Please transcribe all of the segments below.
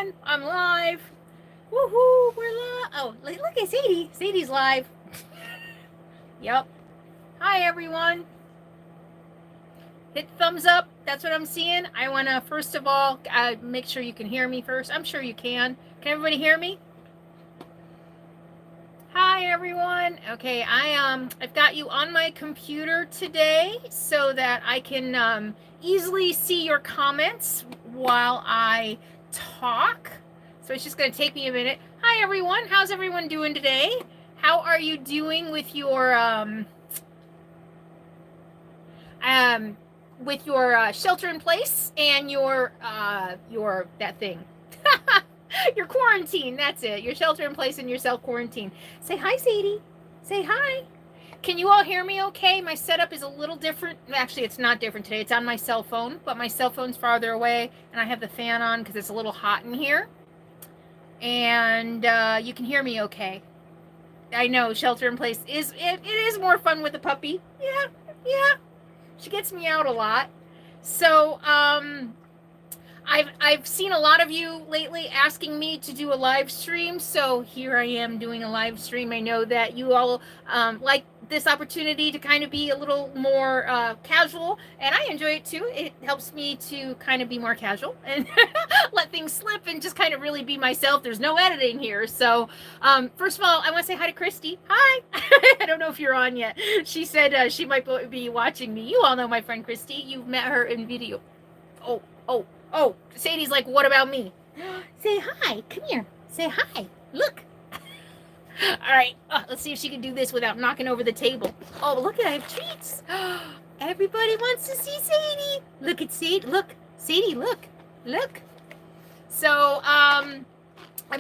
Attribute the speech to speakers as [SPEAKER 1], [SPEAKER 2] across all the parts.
[SPEAKER 1] everyone. I'm live. Woohoo, we're live. Oh, look at Sadie. Sadie's live. Yep. Hi, everyone. Hit thumbs up. That's what I'm seeing. I want to, first of all, make sure you can hear me first. I'm sure you can. Can everybody hear me? Hi, everyone. Okay, I've got you on my computer today so that I can easily see your comments while I talk. So it's just going to take me a minute. Hi, everyone. How's everyone doing today? How are you doing with your shelter in place and your that thing? Your quarantine, that's it. Your shelter in place and your self-quarantine. Say hi, Sadie. Say hi. Can you all hear me okay? My setup is a little different. Actually, it's not different today. It's on my cell phone, but my cell phone's farther away, and I have the fan on because it's a little hot in here. And you can hear me okay. I know, shelter in place it is more fun with a puppy. Yeah. She gets me out a lot. So, I've seen a lot of you lately asking me to do a live stream, so here I am doing a live stream. I know that you all like this opportunity to kind of be a little more casual, and I enjoy it too. It helps me to kind of be more casual and let things slip and just kind of really be myself. There's no editing here. So first of all, I want to say hi to Christy. Hi. I don't know if you're on yet. She said she might be watching me. You all know my friend Christy. You've met her in video. Oh, Sadie's like, what about me? Say hi. Come here. Say hi. Look. All right. Let's see if she can do this without knocking over the table. Oh, look, I have treats. Everybody wants to see Sadie. Look at Sadie. Look. Sadie, look. Look. So, I'm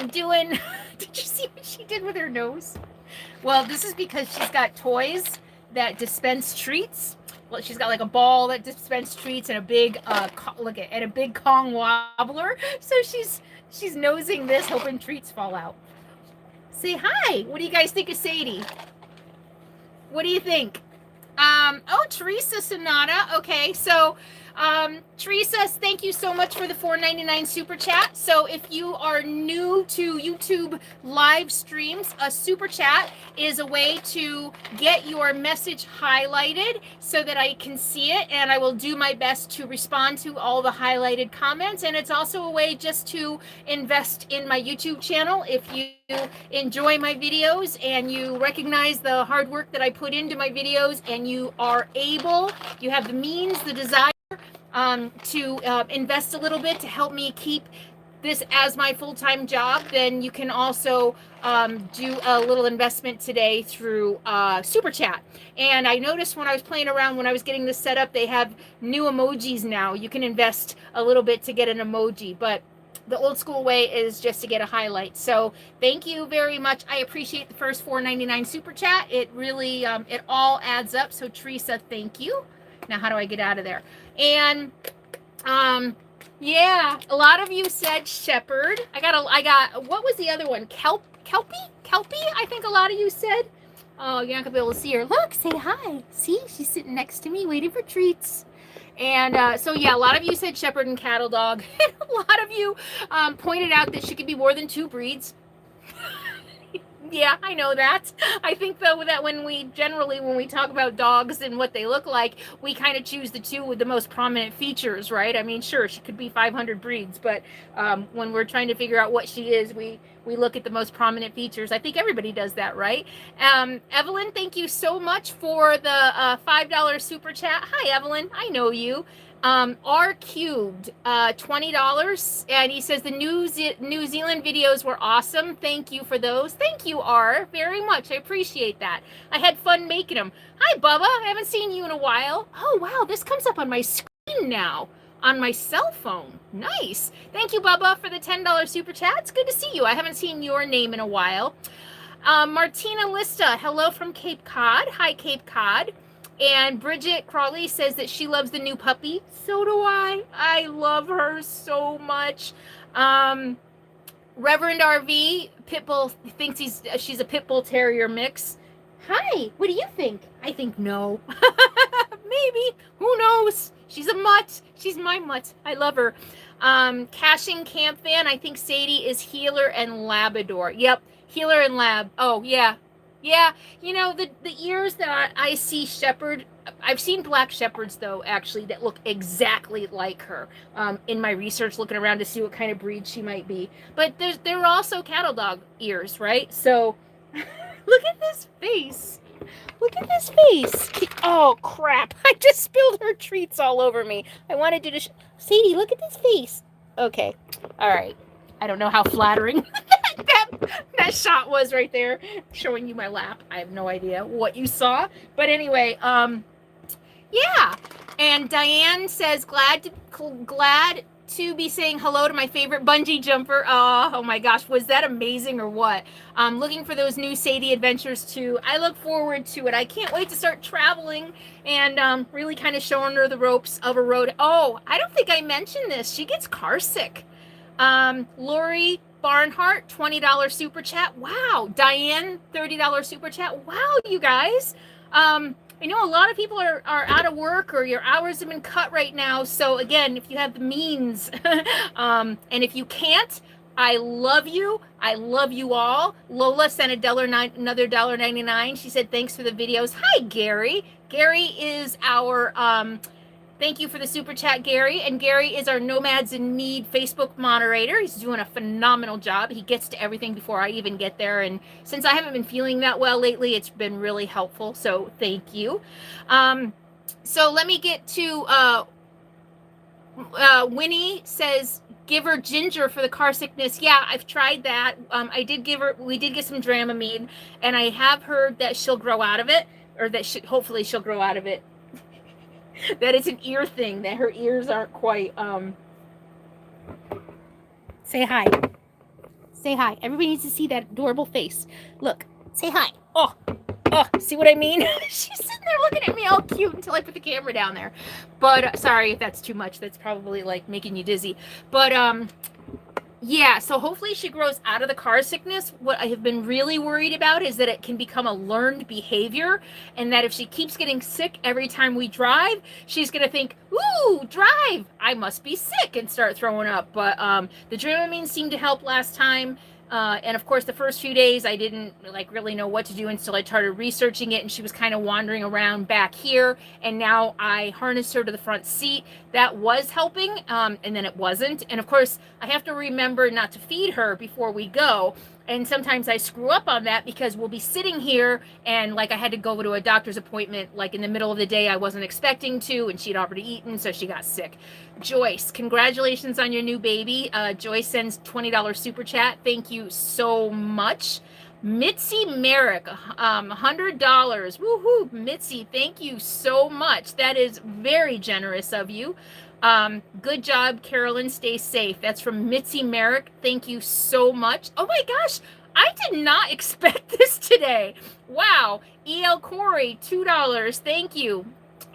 [SPEAKER 1] doing... Did you see what she did with her nose? Well, this is because she's got toys that dispense treats. Well, she's got like a ball that dispenses treats and a big and a big Kong wobbler. So she's nosing this, hoping treats fall out. Say hi. What do you guys think of Sadie? What do you think? Oh, Teresa Sonata. Okay, so Teresa, thank you so much for the $4.99 super chat. So if you are new to YouTube live streams, a super chat is a way to get your message highlighted so that I can see it, and I will do my best to respond to all the highlighted comments. And it's also a way just to invest in my YouTube channel. If you enjoy my videos and you recognize the hard work that I put into my videos, and you are able, you have the means, the desire to invest a little bit to help me keep this as my full-time job, then you can also do a little investment today through Super Chat. And I noticed when I was playing around, when I was getting this set up, they have new emojis now. You can invest a little bit to get an emoji, but the old school way is just to get a highlight. So thank you very much. I appreciate the first $4.99 super chat. It really, it all adds up. So Teresa, thank you. Now, how do I get out of there? And, yeah, a lot of you said shepherd. I got, what was the other one? Kelpie? I think a lot of you said. Oh, you're not gonna be able to see her. Look, say hi. See, she's sitting next to me waiting for treats. And so, yeah, a lot of you said shepherd and cattle dog. A lot of you pointed out that she could be more than two breeds. Yeah, I know that. I think, though, that when we talk about dogs and what they look like, we kind of choose the two with the most prominent features, right? I mean, sure, she could be 500 breeds, but when we're trying to figure out what she is, we look at the most prominent features. I think everybody does that, right? Evelyn, thank you so much for the $5 super chat. Hi, Evelyn. I know you. R cubed, $20, and he says the New Zealand videos were awesome. Thank you for those. Thank you, R, very much. I appreciate that. I had fun making them. Hi, Bubba. I haven't seen you in a while. Oh, wow, this comes up on my screen now on my cell phone. Nice. Thank you, Bubba, for the $10 super chat. It's good to see you. I haven't seen your name in a while. Martina Lista, hello from Cape Cod. Hi, Cape Cod. And Bridget Crawley says that she loves the new puppy. So do I. I love her so much. Reverend RV, Pitbull, thinks she's a Pitbull Terrier mix. Hi, what do you think? I think no. Maybe. Who knows? She's a mutt. She's my mutt. I love her. Caching Camp Fan. I think Sadie is Healer and Labrador. Yep. Healer and Lab. Oh, yeah. Yeah. You know, the ears that I see Shepherd, I've seen black Shepherds, though, actually, that look exactly like her in my research, looking around to see what kind of breed she might be. But there are also cattle dog ears, right? So look at this face. Look at this face. Oh, crap. I just spilled her treats all over me. I wanted to Sadie, look at this face. Okay. All right. I don't know how flattering that shot was right there, showing you my lap. I have no idea what you saw. But anyway, yeah. And Diane says, glad to be saying hello to my favorite bungee jumper. Oh my gosh, was that amazing or what? Looking for those new Sadie adventures too. I look forward to it. I can't wait to start traveling and really kind of showing her the ropes of a road. Oh, I don't think I mentioned this. She gets car sick. Lori Barnhart, $20 super chat. Wow. Diane, $30 super chat. Wow, you guys. I know a lot of people are out of work or your hours have been cut right now. So again, if you have the means, and if you can't, I love you. I love you all. Lola sent another $1.99. She said, thanks for the videos. Hi, Gary. Gary is our, thank you for the super chat, Gary. And Gary is our Nomads in Need Facebook moderator. He's doing a phenomenal job. He gets to everything before I even get there. And since I haven't been feeling that well lately, it's been really helpful. So thank you. So let me get to Winnie says, give her ginger for the car sickness. Yeah, I've tried that. We did get some Dramamine, and I have heard that she'll grow out of it, or that hopefully she'll grow out of it. That it's an ear thing, that her ears aren't quite, say hi. Say hi. Everybody needs to see that adorable face. Look, say hi. Oh, see what I mean? She's sitting there looking at me all cute until I put the camera down there. But, sorry if that's too much. That's probably, like, making you dizzy. But, yeah, so hopefully she grows out of the car sickness. What I have been really worried about is that it can become a learned behavior, and that if she keeps getting sick every time we drive, she's going to think, ooh, drive, I must be sick, and start throwing up. But the Dramamine seemed to help last time. And of course, the first few days, I didn't really know what to do until I started researching it, and she was kind of wandering around back here. And now I harnessed her to the front seat. That was helping, and then it wasn't. And of course, I have to remember not to feed her before we go. And sometimes I screw up on that because we'll be sitting here and I had to go to a doctor's appointment in the middle of the day I wasn't expecting to, and she'd already eaten, so she got sick. Joyce, congratulations on your new baby. Joyce sends $20 super chat. Thank you so much. Mitzi Merrick, $100. Woohoo, Mitzi, thank you so much. That is very generous of you. Good job, Carolyn. Stay safe. That's from Mitzi Merrick. Thank you so much. Oh my gosh, I did not expect this today. Wow. E.L. Corey, $2. Thank you.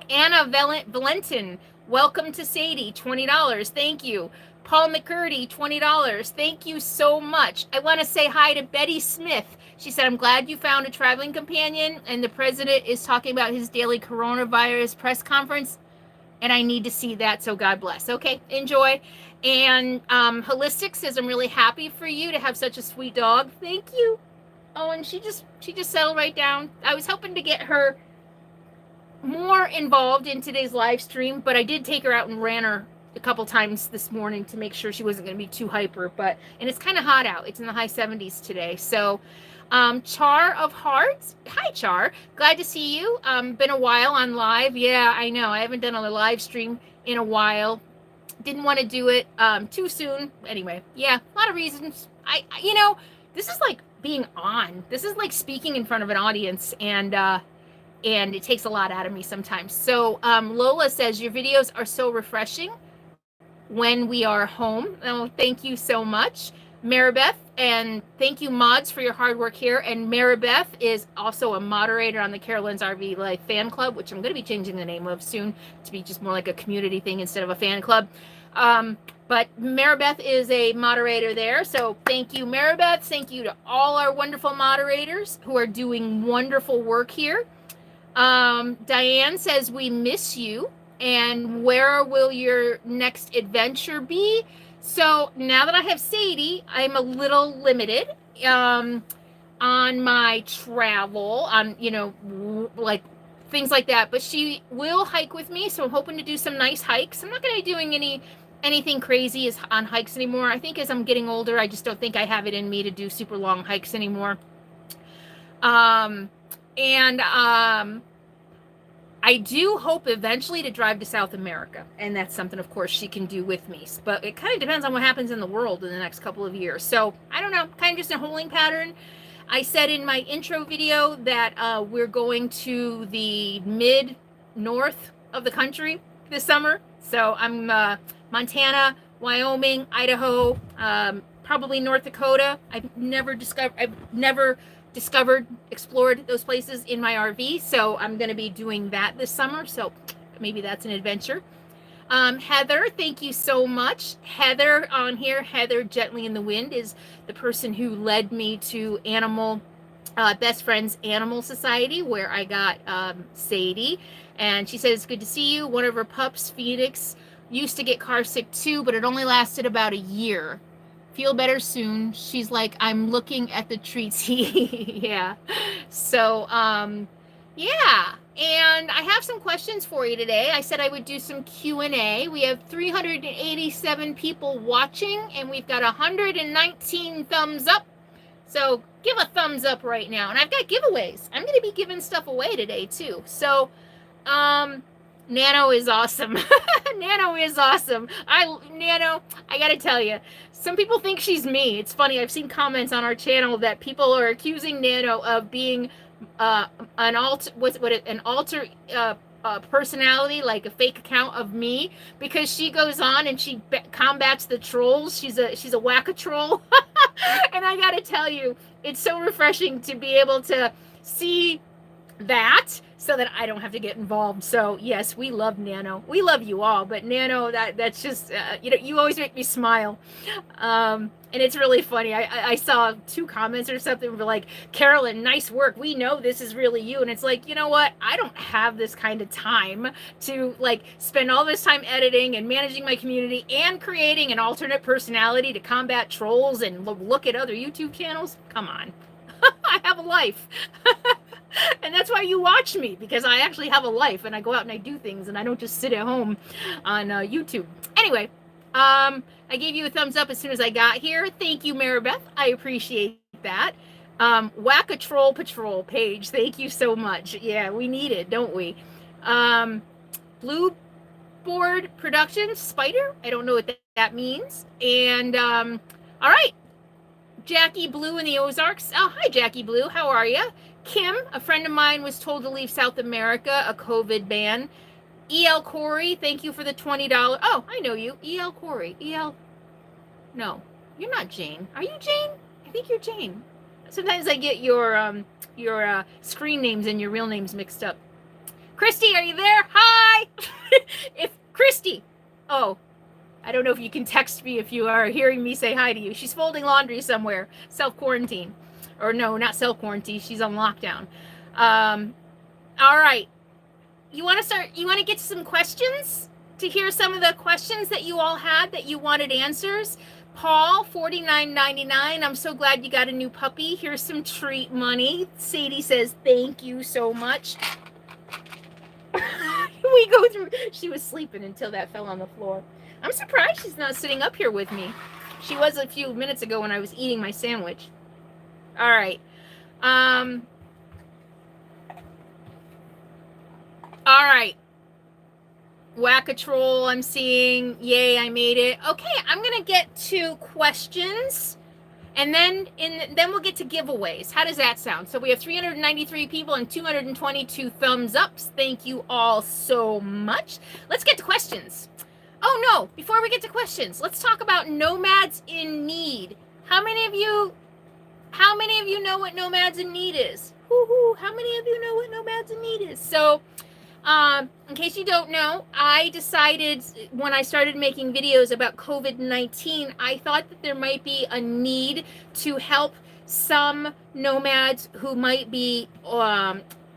[SPEAKER 1] Anna Valentin, welcome to Sadie, $20. Thank you. Paul McCurdy, $20. Thank you so much. I want to say hi to Betty Smith. She said, I'm glad you found a traveling companion, and the president is talking about his daily coronavirus press conference, and I need to see that, so God bless. Okay, enjoy. And Holistic says, I'm really happy for you to have such a sweet dog. Thank you. Oh, and she just settled right down. I was hoping to get her more involved in today's live stream, but I did take her out and ran her a couple times this morning to make sure she wasn't going to be too hyper. And it's kind of hot out. It's in the high 70s today. So Char of Hearts, hi Char, glad to see you. Been a while on live. Yeah, I know, I haven't done a live stream in a while. Didn't want to do it too soon. Anyway, yeah, a lot of reasons. This is like being on. This is like speaking in front of an audience, and it takes a lot out of me sometimes. So Lola says, your videos are so refreshing when we are home. Oh, thank you so much, Maribeth, and thank you, mods, for your hard work here. And Maribeth is also a moderator on the Carolyn's RV Life fan club, which I'm going to be changing the name of soon to be just more like a community thing instead of a fan club. But Maribeth is a moderator there. So thank you, Maribeth. Thank you to all our wonderful moderators who are doing wonderful work here. Diane says, we miss you. And where will your next adventure be? So now that I have Sadie, I'm a little limited on my travel, on, you know, like things like that. But she will hike with me, so I'm hoping to do some nice hikes. I'm not going to be doing anything crazy as on hikes anymore. I think as I'm getting older, I just don't think I have it in me to do super long hikes anymore. And I do hope eventually to drive to South America, and that's something, of course, she can do with me. But it kind of depends on what happens in the world in the next couple of years. So I don't know, kind of just a holding pattern. I said in my intro video that we're going to the mid-north of the country this summer. So I'm Montana, Wyoming, Idaho, probably North Dakota. I've never explored those places in my RV, so I'm going to be doing that this summer, so maybe that's an adventure. Heather, thank you so much. Heather on here, Heather Gently in the Wind, is the person who led me to Best Friends Animal Society, where I got Sadie, and she said, it's good to see you. One of her pups, Phoenix, used to get car sick too, but it only lasted about a year. Feel better soon. She's like, I'm looking at the treats. Yeah. So, yeah. And I have some questions for you today. I said I would do some Q&A. We have 387 people watching, and we've got 119 thumbs up. So give a thumbs up right now. And I've got giveaways. I'm going to be giving stuff away today too. So, Nano is awesome. Nano is awesome. Nano, I gotta tell you, some people think she's me. It's funny. I've seen comments on our channel that people are accusing Nano of being an alter personality, like a fake account of me, because she goes on and she combats the trolls. She's a whack-a-troll. And I gotta tell you, it's so refreshing to be able to see that, so that I don't have to get involved. So yes, we love Nano. We love you all, but Nano, that's just you know, you always make me smile. And it's really funny. I saw 2 comments or something were like, Carolyn, nice work. We know this is really you. And it's like, you know what? I don't have this kind of time to like spend all this time editing and managing my community and creating an alternate personality to combat trolls and look at other YouTube channels. Come on. I have a life. And that's why you watch me, because I actually have a life and I go out and I do things and I don't just sit at home on YouTube. Anyway, I gave you a thumbs up as soon as I got here. Thank you, Maribeth. I appreciate that. Whack-a-Troll Patrol page. Thank you so much. Yeah, we need it, don't we? Blue Board Productions, Spider. I don't know what that means. And all right, Jackie Blue in the Ozarks. Oh, hi, Jackie Blue. How are you? Kim, a friend of mine, was told to leave South America, a COVID ban. E.L. Corey, thank you for the $20. Oh, I know you. E.L. Corey. E.L. No, you're not Jane. Are you Jane? I think you're Jane. Sometimes I get your screen names and your real names mixed up. Christy, are you there? Hi! If Christy, oh, I don't know if you can text me if you are hearing me say hi to you. She's folding laundry somewhere, self-quarantine. Or no, not self-quarantine. She's on lockdown. All right. You want to get some questions? To hear some of the questions that you all had that you wanted answers? Paul, $49.99. I'm so glad you got a new puppy. Here's some treat money. Sadie says, thank you so much. We go through. She was sleeping until that fell on the floor. I'm surprised she's not sitting up here with me. She was a few minutes ago when I was eating my sandwich. All right. All right. Whack-a-Troll, I'm seeing. Yay, I made it. Okay, I'm going to get to questions, and then we'll get to giveaways. How does that sound? So we have 393 people and 222 thumbs ups. Thank you all so much. Let's get to questions. Oh, no. Before we get to questions, let's talk about Nomads in Need. How many of you know what Nomads in Need is? Woo-hoo. How many of you know what Nomads in Need is? So, in case you don't know, I decided when I started making videos about COVID-19, I thought that there might be a need to help some nomads who might be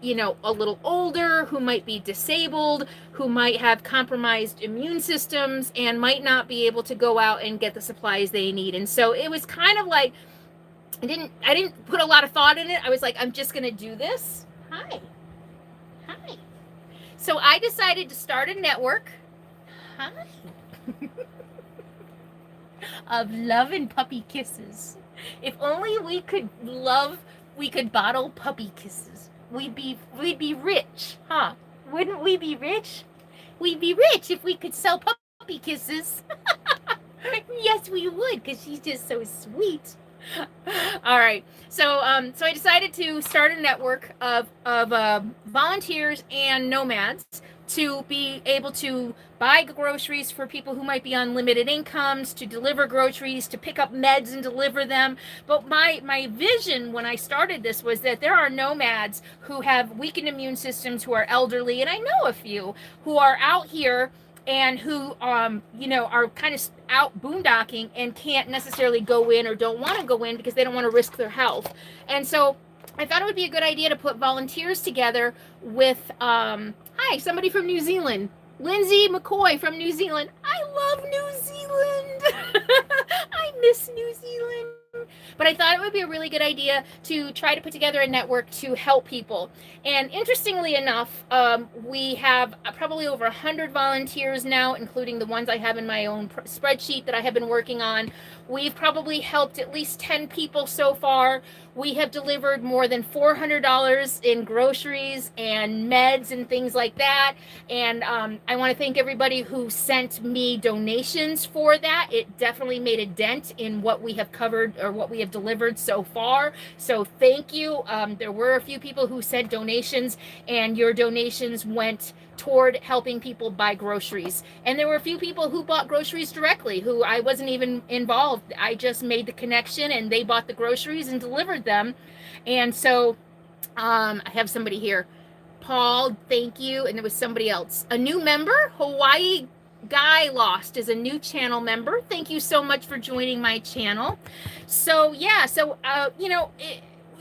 [SPEAKER 1] you know, a little older, who might be disabled, who might have compromised immune systems and might not be able to go out and get the supplies they need. And so it was kind of like, I didn't put a lot of thought in it. I was like, I'm just going to do this. Hi. Hi. So I decided to start a network. Hi. Of love and puppy kisses. If only we could bottle puppy kisses. We'd be rich, huh? Wouldn't we be rich? We'd be rich if we could sell puppy kisses. Yes, we would, because she's just so sweet. All right, so I decided to start a network of volunteers and nomads to be able to buy groceries for people who might be on limited incomes, to deliver groceries, to pick up meds and deliver them. But my vision when I started this was that there are nomads who have weakened immune systems, who are elderly, and I know a few who are out here and who you know, are kind of out boondocking and can't necessarily go in or don't want to go in because they don't want to risk their health. And so I thought it would be a good idea to put volunteers together with hi, somebody from New Zealand. Lindsay McCoy from New Zealand. I love New Zealand. I miss New Zealand. But I thought it would be a really good idea to try to put together a network to help people. And interestingly enough, we have probably over 100 volunteers now, including the ones I have in my own spreadsheet that I have been working on. We've probably helped at least 10 people so far. We have delivered more than $400 in groceries and meds and things like that. And I want to thank everybody who sent me donations for that. It definitely made a dent in what we have covered or what we have delivered so far. So thank you. There were a few people who sent donations, and your donations went toward helping people buy groceries. And there were a few people who bought groceries directly, who I wasn't even involved. I just made the connection and they bought the groceries and delivered them. And so I have somebody here. Paul, thank you. And there was somebody else. A new member, Hawaii Guy Lost, is a new channel member. Thank you so much for joining my channel. So yeah, so you know,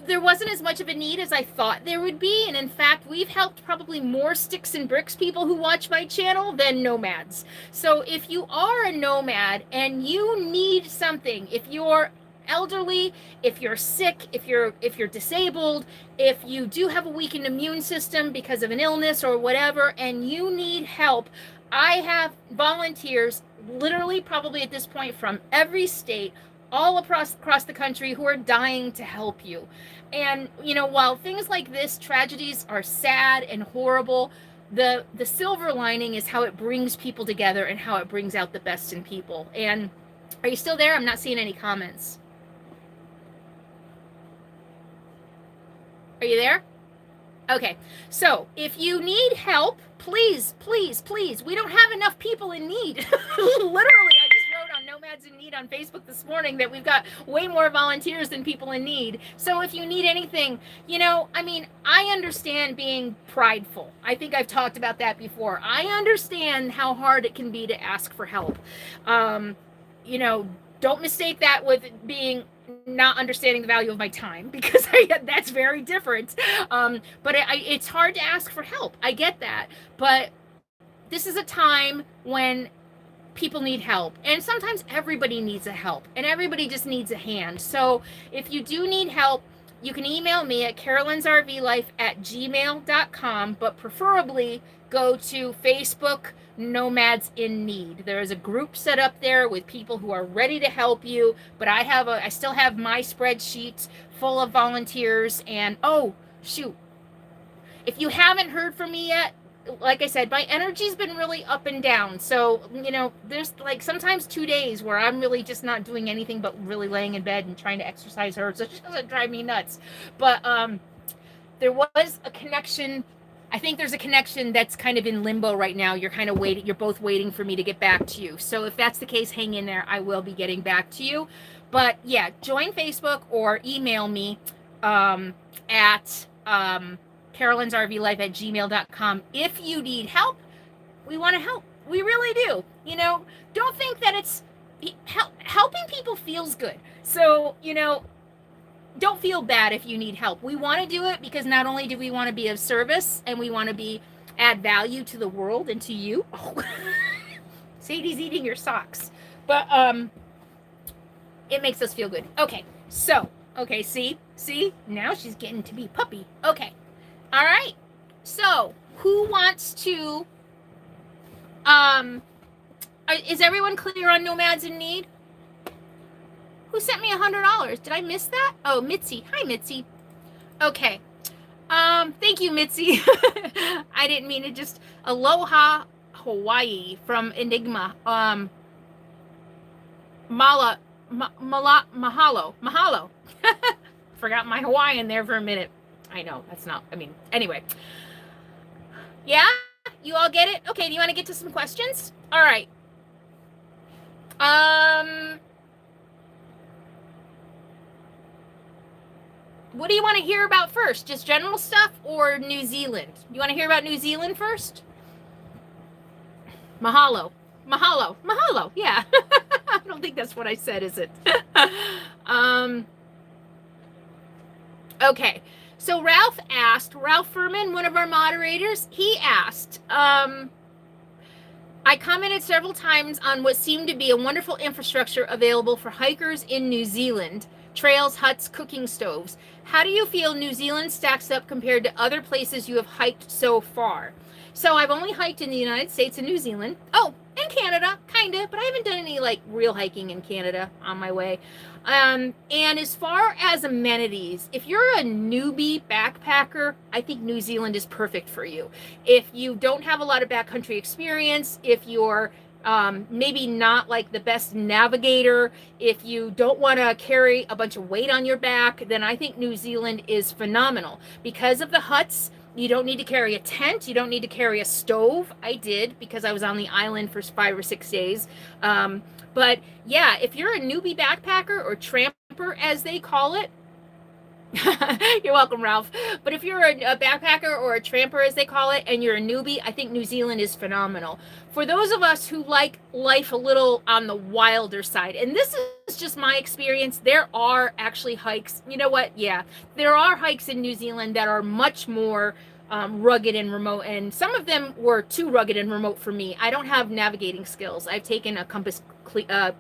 [SPEAKER 1] there wasn't as much of a need as I thought there would be. And in fact, we've helped probably more sticks and bricks people who watch my channel than nomads. So if you are a nomad and you need something, if you're elderly, if you're sick, if you're disabled, if you do have a weakened immune system because of an illness or whatever, and you need help, I have volunteers literally probably at this point from every state, all across the country, who are dying to help you. And you know, while things like this, tragedies, are sad and horrible, the silver lining is how it brings people together and how it brings out the best in people. And are you still there? I'm not seeing any comments. Are you there? Okay, so if you need help, please, please, please, we don't have enough people in need. Literally, I just wrote on Nomads in Need on Facebook this morning that we've got way more volunteers than people in need. So if you need anything, you know, I mean, I understand being prideful. I think I've talked about that before. I understand how hard it can be to ask for help. You know, don't mistake that with being not understanding the value of my time, because that's very different. But it's hard to ask for help. I get that. But this is a time when people need help. And sometimes everybody needs a help. And everybody just needs a hand. So if you do need help, you can email me at CarolynsRVLife@gmail.com. But preferably go to Facebook, Nomads in Need. There is a group set up there with people who are ready to help you, but I still have my spreadsheet full of volunteers. And oh shoot, if you haven't heard from me yet, like I said, my energy's been really up and down. So, you know, there's like sometimes 2 days where I'm really just not doing anything but really laying in bed and trying to exercise her. So it doesn't drive me nuts. But there was a connection. I think there's a connection that's kind of in limbo right now. You're kind of waiting. You're both waiting for me to get back to you. So if that's the case, hang in there. I will be getting back to you. But yeah, join Facebook or email me at CarolynsRVLife@gmail.com. If you need help, we want to help. We really do. You know, don't think that it's helping people feels good. So, you know, don't feel bad if you need help. We want to do it because not only do we want to be of service and we want to add value to the world and to you. Oh. Sadie's eating your socks. But it makes us feel good. Okay. So, okay, see? Now she's getting to be puppy. Okay. All right. So, who wants to is everyone clear on Nomads in Need? Who sent me $100? Did I miss that? Oh, Mitzi. Hi, Mitzi. Okay. Thank you, Mitzi. I didn't mean to just aloha Hawaii from Enigma. Mahalo. Forgot my Hawaiian there for a minute. I know, that's not, I mean, anyway. Yeah? You all get it? Okay, do you want to get to some questions? All right. What do you want to hear about first? Just general stuff or New Zealand? You want to hear about New Zealand first? Mahalo. Yeah. I don't think that's what I said, is it? Okay. So Ralph Furman, one of our moderators, he asked, I commented several times on what seemed to be a wonderful infrastructure available for hikers in New Zealand. Trails, huts, cooking stoves. How do you feel New Zealand stacks up compared to other places you have hiked so far? So I've only hiked in the United States and New Zealand. Oh, and Canada, kind of, but I haven't done any like real hiking in Canada on my way. And as far as amenities, if you're a newbie backpacker, I think New Zealand is perfect for you. If you don't have a lot of backcountry experience, if you're maybe not like the best navigator, if you don't want to carry a bunch of weight on your back, then I think New Zealand is phenomenal. Because of the huts, you don't need to carry a tent, you don't need to carry a stove. I did because I was on the island for 5 or 6 days. But yeah, if you're a newbie backpacker or tramper as they call it, you're welcome, Ralph. But if you're a backpacker or a tramper, as they call it, and you're a newbie, I think New Zealand is phenomenal. For those of us who like life a little on the wilder side, and this is just my experience, there are actually hikes. You know what? Yeah, there are hikes in New Zealand that are much more rugged and remote, and some of them were too rugged and remote for me. I don't have navigating skills. I've taken a compass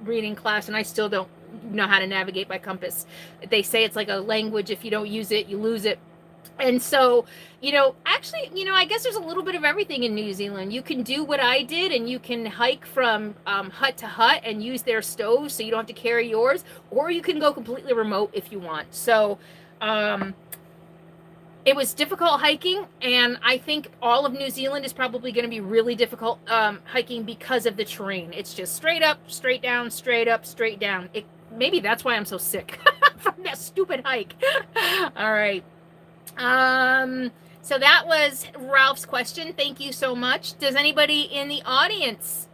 [SPEAKER 1] reading class, and I still don't know how to navigate by compass. They say it's like a language. If you don't use it, you lose it. And so, actually, I guess there's a little bit of everything in New Zealand. You can do what I did, and you can hike from hut to hut and use their stoves, so you don't have to carry yours, or you can go completely remote if you want. So it was difficult hiking, and I think all of New Zealand is probably going to be really difficult hiking because of the terrain. It's just straight up, straight down, straight up, straight down. Maybe that's why I'm so sick from that stupid hike. All right. So that was Ralph's question. Thank you so much. Does anybody in the audience?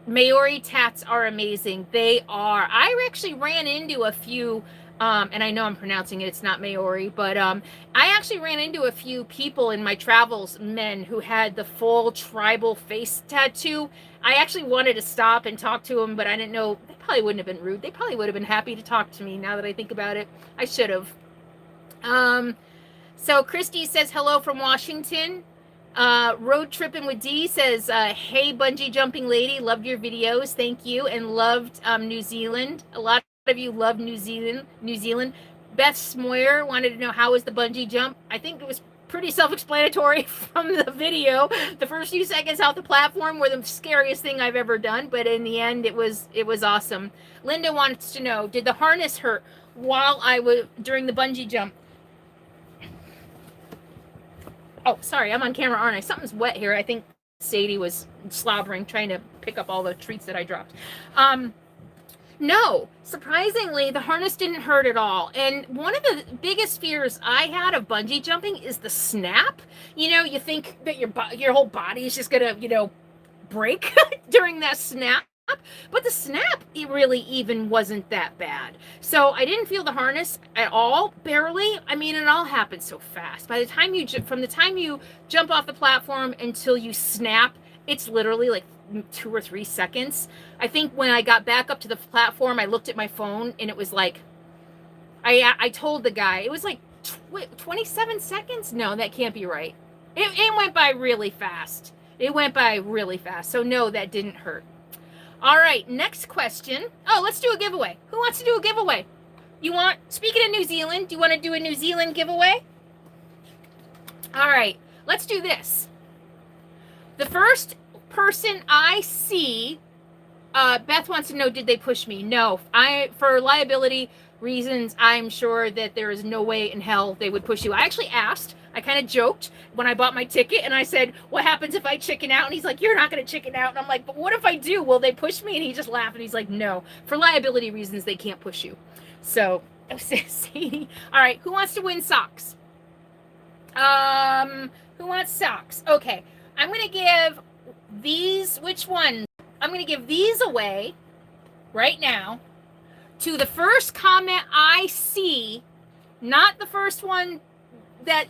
[SPEAKER 1] Maori tats are amazing. They are. I actually ran into a few, and I know I'm pronouncing it, it's not Maori, but I actually ran into a few people in my travels, men who had the full tribal face tattoo. I actually wanted to stop and talk to them, but I didn't know. They probably wouldn't have been rude. They probably would have been happy to talk to me now that I think about it. I should have. So Christy says hello from Washington. Road Tripping with D says, hey, bungee jumping lady, loved your videos. Thank you. And loved New Zealand. A lot of you love New Zealand. Beth Smoyer wanted to know, how was the bungee jump? I think it was pretty self-explanatory from the video. The first few seconds off the platform were the scariest thing I've ever done, but in the end, it was awesome. Linda wants to know, did the harness hurt while I was during the bungee jump? Oh, sorry, I'm on camera, aren't I? Something's wet here. I think Sadie was slobbering, trying to pick up all the treats that I dropped. No, surprisingly, the harness didn't hurt at all. And one of the biggest fears I had of bungee jumping is the snap. You think that your whole body is just gonna, break during that snap. But the snap, it really even wasn't that bad. So I didn't feel the harness at all, barely. I mean, it all happened so fast. By the time from the time you jump off the platform until you snap, it's literally like 2 or 3 seconds. I think when I got back up to the platform, I looked at my phone and it was like I told the guy, it was like 27 seconds. No, that can't be right. It went by really fast. It went by really fast. So no, that didn't hurt. All right, next question. Oh, let's do a giveaway. Who wants to do a giveaway? Speaking of New Zealand, do you want to do a New Zealand giveaway? All right, let's do this. The first person I see, Beth wants to know, did they push me? No, for liability reasons, I'm sure that there is no way in hell they would push you. I actually asked, I kind of joked when I bought my ticket, and I said, what happens if I chicken out? And he's like, you're not going to chicken out. And I'm like, but what if I do? Will they push me? And he just laughed, and he's like, no, for liability reasons, they can't push you. So, Sadie, all right, who wants to win socks? Who wants socks? Okay, I'm going to give these, which one? I'm going to give these away right now to the first comment I see, not the first one that,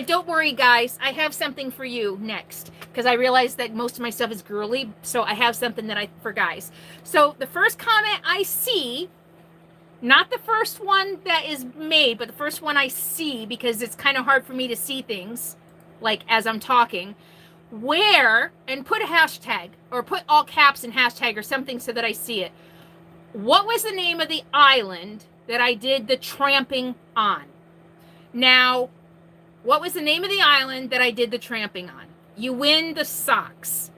[SPEAKER 1] don't worry guys, I have something for you next, because I realize that most of my stuff is girly, so I have something for guys. So the first comment I see, not the first one that is made, but the first one I see, because it's kind of hard for me to see things, like as I'm talking, and put a hashtag, or put all caps and hashtag or something so that I see it. What was the name of the island that I did the tramping on? Now, what was the name of the island that I did the tramping on? You win the socks.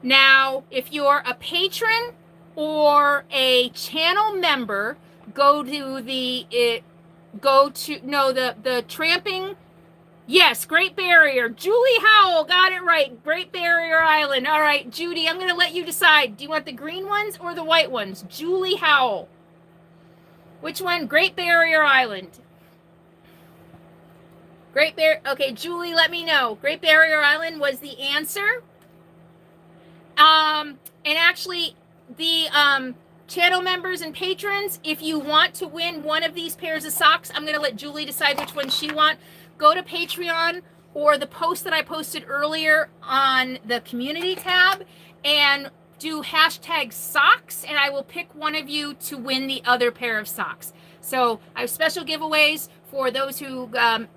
[SPEAKER 1] Now, if you're a patron or a channel member, go to the tramping. Yes, Great Barrier. Julie Howell got it right. Great Barrier Island. All right, Judy, I'm going to let you decide. Do you want the green ones or the white ones? Julie Howell. Which one? Great Barrier Island. Okay, Julie, let me know. Great Barrier Island was the answer. And actually, the channel members and patrons, if you want to win one of these pairs of socks, I'm going to let Julie decide which one she wants. Go to Patreon or the post that I posted earlier on the community tab and do hashtag socks, and I will pick one of you to win the other pair of socks. So I have special giveaways for those who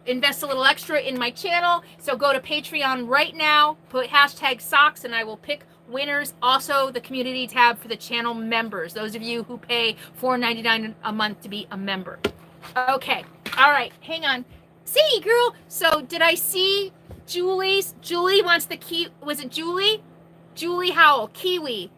[SPEAKER 1] invest a little extra in my channel. So go to Patreon right now, put hashtag socks, and I will pick winners. Also, the community tab for the channel members, those of you who pay $4.99 a month to be a member. Okay, all right, hang on. See, girl. So did I see Julie's? Julie wants the key. Was it Julie? Julie Howell, Kiwi.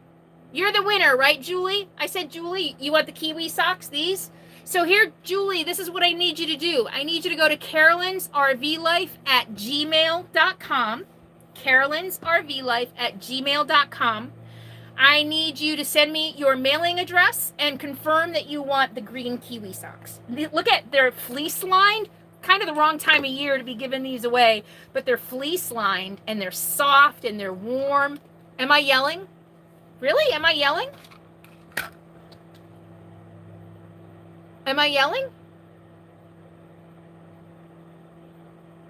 [SPEAKER 1] You're the winner, right, Julie? I said, Julie, you want the Kiwi socks, these? So here, Julie, this is what I need you to do. I need you to go to CarolynsRVLIFE@gmail.com. CarolynsRVLIFE@gmail.com. I need you to send me your mailing address and confirm that you want the green Kiwi socks. Look at, they're fleece lined. Kind of the wrong time of year to be giving these away, but they're fleece lined and they're soft and they're warm. Am I yelling? Really? Am I yelling? Am I yelling?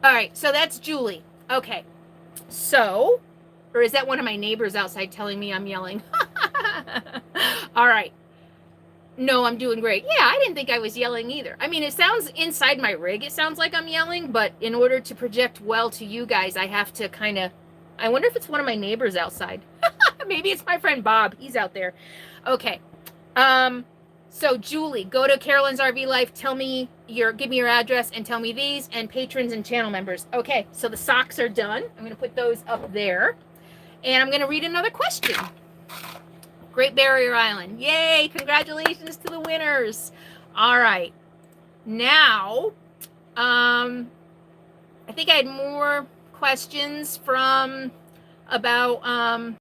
[SPEAKER 1] All right, so that's Julie. Okay. So, or is that one of my neighbors outside telling me I'm yelling? All right. No, I'm doing great. Yeah, I didn't think I was yelling either. I mean, it sounds inside my rig, it sounds like I'm yelling, but in order to project well to you guys, I have to kind of, I wonder if it's one of my neighbors outside. Maybe it's my friend Bob. He's out there. Okay. So Julie, go to Carolyn's RV Life. Give me your address and tell me these, and patrons and channel members. Okay, so the socks are done. I'm going to put those up there, and I'm going to read another question. Great Barrier Island. Yay, congratulations to the winners. All right. Now, I think I had more questions from about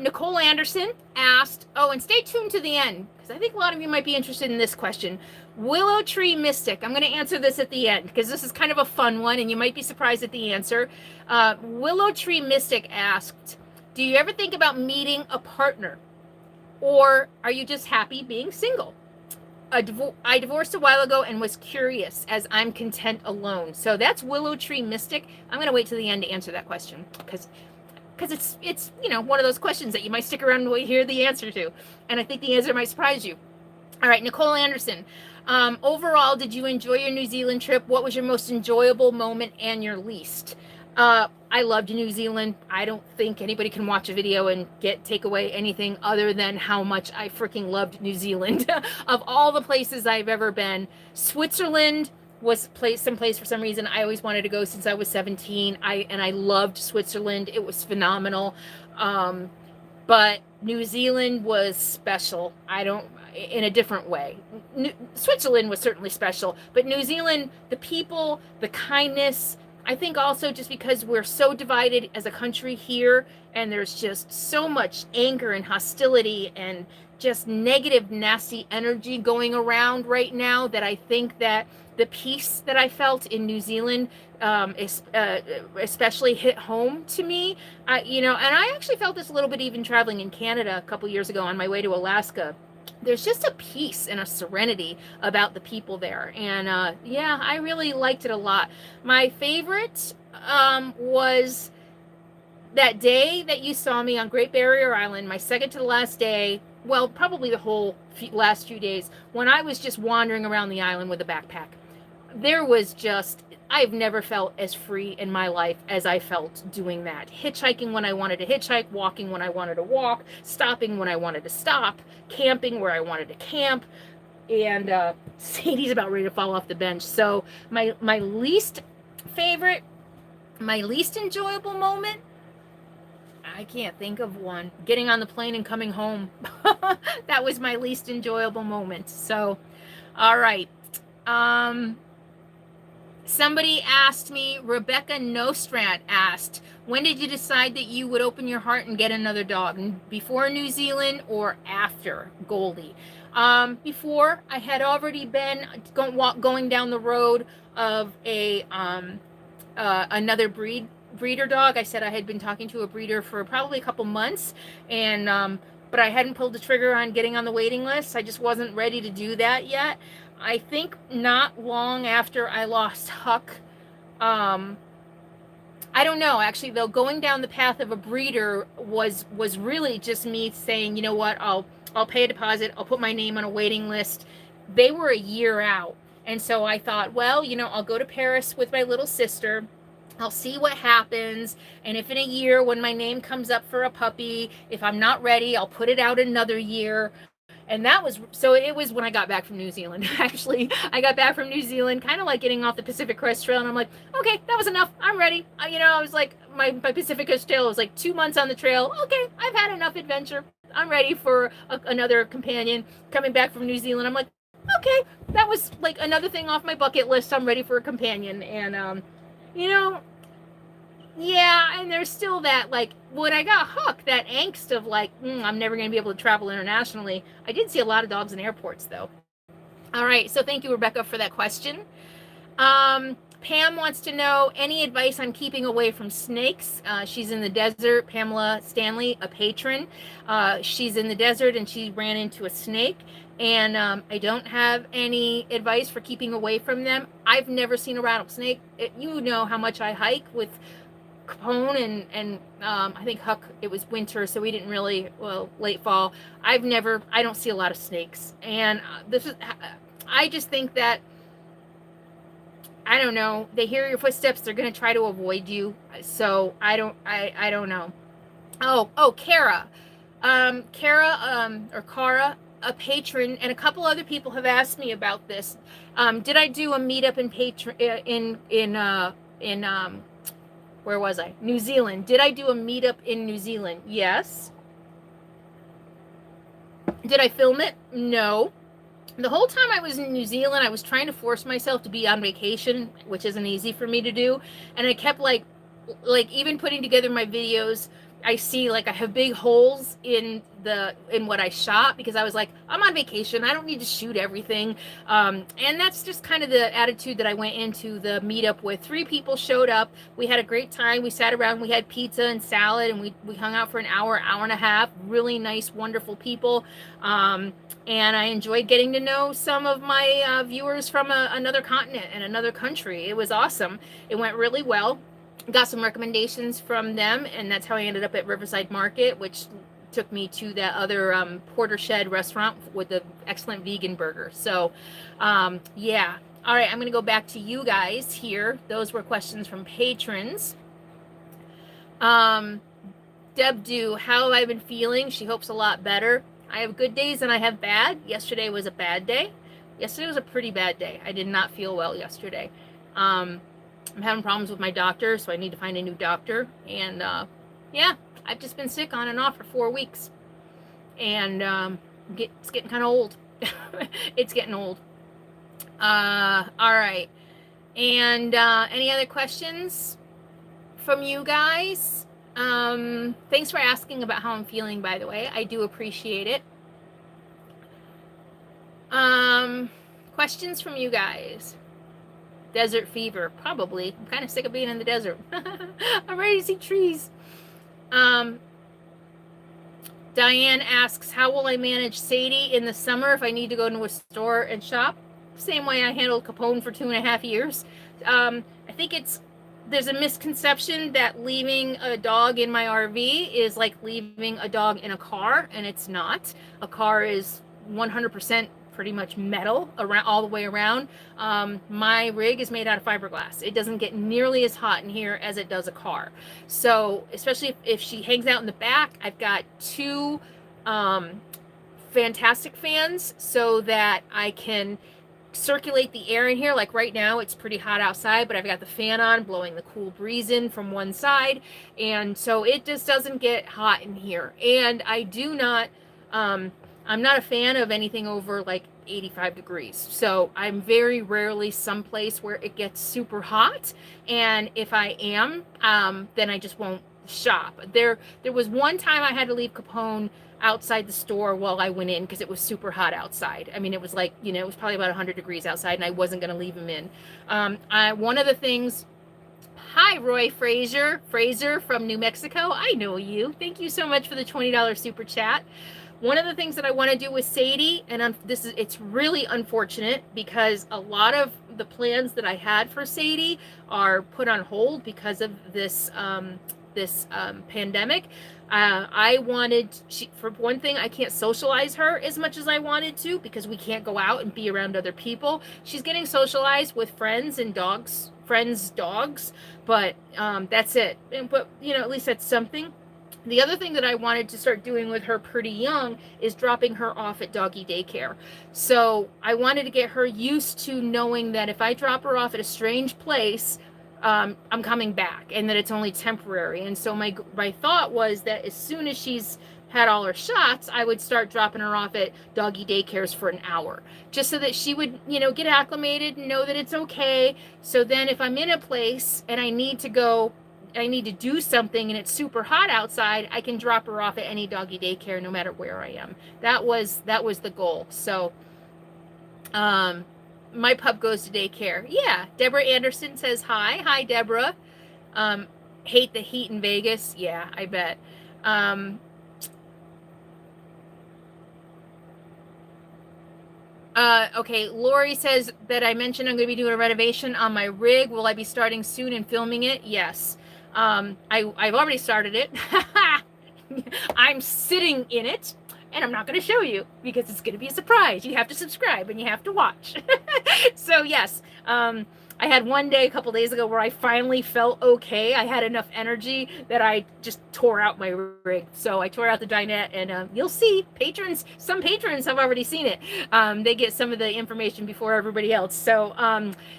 [SPEAKER 1] Nicole Anderson asked, oh, and stay tuned to the end, because I think a lot of you might be interested in this question. Willow Tree Mystic. I'm going to answer this at the end, because this is kind of a fun one, and you might be surprised at the answer. Willow Tree Mystic asked, do you ever think about meeting a partner? Or are you just happy being single? I divorced a while ago and was curious, as I'm content alone. So that's Willow Tree Mystic. I'm going to wait till the end to answer that question, because because it's one of those questions that you might stick around and hear the answer to, and I think the answer might surprise you. All right, Nicole Anderson. Overall, did you enjoy your New Zealand trip? What was your most enjoyable moment and your least? I loved New Zealand. I don't think anybody can watch a video and take away anything other than how much I freaking loved New Zealand. Of all the places I've ever been, Switzerland was someplace for some reason I always wanted to go since I was 17. I loved Switzerland. It was phenomenal. But New Zealand was special. In a different way. Switzerland was certainly special, but New Zealand, the people, the kindness, I think also just because we're so divided as a country here, and there's just so much anger and hostility and just negative, nasty energy going around right now, that I think that the peace that I felt in New Zealand especially hit home to me. And I actually felt this a little bit even traveling in Canada a couple years ago on my way to Alaska. There's just a peace and a serenity about the people there. And I really liked it a lot. My favorite was that day that you saw me on Great Barrier Island, my second to the last day, well, probably the whole last few days, when I was just wandering around the island with a backpack. I've never felt as free in my life as I felt doing that. Hitchhiking when I wanted to hitchhike, walking when I wanted to walk, stopping when I wanted to stop, camping where I wanted to camp, and Sadie's about ready to fall off the bench. So my least favorite, my least enjoyable moment, I can't think of one. Getting on the plane and coming home. That was my least enjoyable moment. So, all right. Somebody asked me, Rebecca Nostrand asked, when did you decide that you would open your heart and get another dog? Before New Zealand or after Goldie? Before, I had already been going down the road of another breeder dog. I said I had been talking to a breeder for probably a couple months, and but I hadn't pulled the trigger on getting on the waiting list. I just wasn't ready to do that yet. I think not long after I lost Huck, I don't know, actually, though, going down the path of a breeder was really just me saying, you know what, I'll pay a deposit, I'll put my name on a waiting list. They were a year out, and so I thought, well, I'll go to Paris with my little sister, I'll see what happens, and if in a year when my name comes up for a puppy, if I'm not ready, I'll put it out another year. And it was when I got back from New Zealand. Actually, I got back from New Zealand, kind of like getting off the Pacific Crest Trail, and I'm like, okay, that was enough. I'm ready. I was like, my Pacific Crest Trail was like 2 months on the trail. Okay, I've had enough adventure. I'm ready for another companion. Coming back from New Zealand, I'm like, okay, that was like another thing off my bucket list. I'm ready for a companion. And, yeah, and there's still that, like, when I got Hook, that angst of, like, I'm never going to be able to travel internationally. I did see a lot of dogs in airports, though. All right, so thank you, Rebecca, for that question. Pam wants to know any advice on keeping away from snakes. She's in the desert. Pamela Stanley, a patron. She's in the desert, and she ran into a snake. And I don't have any advice for keeping away from them. I've never seen a rattlesnake. You know how much I hike with Capone and I think Huck, it was winter, so we didn't really, late fall. I don't see a lot of snakes. And I just think that, I don't know, they hear your footsteps, they're going to try to avoid you. So I don't know. Oh, Kara, or Kara, a patron, and a couple other people have asked me about this. Did I do a meetup in where was I? New Zealand. Did I do a meetup in New Zealand? Yes. Did I film it? No. The whole time I was in New Zealand, I was trying to force myself to be on vacation, which isn't easy for me to do. And I kept like even putting together my videos, I see like I have big holes in what I shot, because I was like, I'm on vacation, I don't need to shoot everything. And that's just kind of the attitude that I went into the meetup with. 3 people showed up. We had a great time. We sat around, we had pizza and salad, and we hung out for an hour and a half. Really nice, wonderful people. And I enjoyed getting to know some of my viewers from another continent and another country. It was awesome. It went really well. got some recommendations from them, and that's how I ended up at Riverside Market, which took me to that other Porter Shed restaurant with the excellent vegan burger. So, yeah. All right, I'm going to go back to you guys here. Those were questions from patrons. Deb Do, how have I been feeling? She hopes a lot better. I have good days and I have bad. Yesterday was a bad day. Yesterday was a pretty bad day. I did not feel well yesterday. I'm having problems with my doctor, so I need to find a new doctor. And yeah, I've just been sick on and off for 4 weeks. And it's getting kind of old. It's getting old. All right. And any other questions from you guys? Thanks for asking about how I'm feeling, by the way. I do appreciate it. Questions from you guys. Desert fever, probably. I'm kind of sick of being in the desert. I'm ready to see trees. Diane asks, how will I manage Sadie in the summer if I need to go into a store and shop? Same way I handled Capone for 2.5 years. I think there's a misconception that leaving a dog in my RV is like leaving a dog in a car, and it's not. A car is 100% pretty much metal around all the way around. My rig is made out of fiberglass. It doesn't get nearly as hot in here as it does a car. So especially if she hangs out in the back, I've got 2 fantastic fans so that I can circulate the air in here. Like right now it's pretty hot outside, but I've got the fan on blowing the cool breeze in from one side, and so it just doesn't get hot in here. And I do not I'm not a fan of anything over like 85 degrees. So I'm very rarely someplace where it gets super hot. And if I am, then I just won't shop. There was one time I had to leave Capone outside the store while I went in because it was super hot outside. I mean, it was like, it was probably about 100 degrees outside, and I wasn't going to leave him in. One of the things, hi, Roy Fraser from New Mexico. I know you. Thank you so much for the $20 super chat. One of the things that I want to do with Sadie, and it's really unfortunate because a lot of the plans that I had for Sadie are put on hold because of this pandemic. For one thing, I can't socialize her as much as I wanted to because we can't go out and be around other people. She's getting socialized with friends and dogs, but that's it. But at least that's something. The other thing that I wanted to start doing with her pretty young is dropping her off at doggy daycare. So I wanted to get her used to knowing that if I drop her off at a strange place, I'm coming back, and that it's only temporary. And so my thought was that as soon as she's had all her shots, I would start dropping her off at doggy daycares for an hour, just so that she would, get acclimated and know that it's okay. So then if I'm in a place and I need to do something and it's super hot outside, I can drop her off at any doggy daycare no matter where I am. That was the goal. So my pup goes to daycare. Yeah, Deborah Anderson says hi. Hi, Deborah. Hate the heat in Vegas. Yeah, I bet. Okay, Lori says that I mentioned I'm going to be doing a renovation on my rig. Will I be starting soon and filming it? Yes. I've already started it. I'm sitting in it, and I'm not going to show you because it's going to be a surprise. You have to subscribe and you have to watch. So yes, I had one day a couple days ago where I finally felt okay. I had enough energy that I just tore out my rig. So I tore out the dinette, and you'll see some patrons have already seen it. They get some of the information before everybody else. So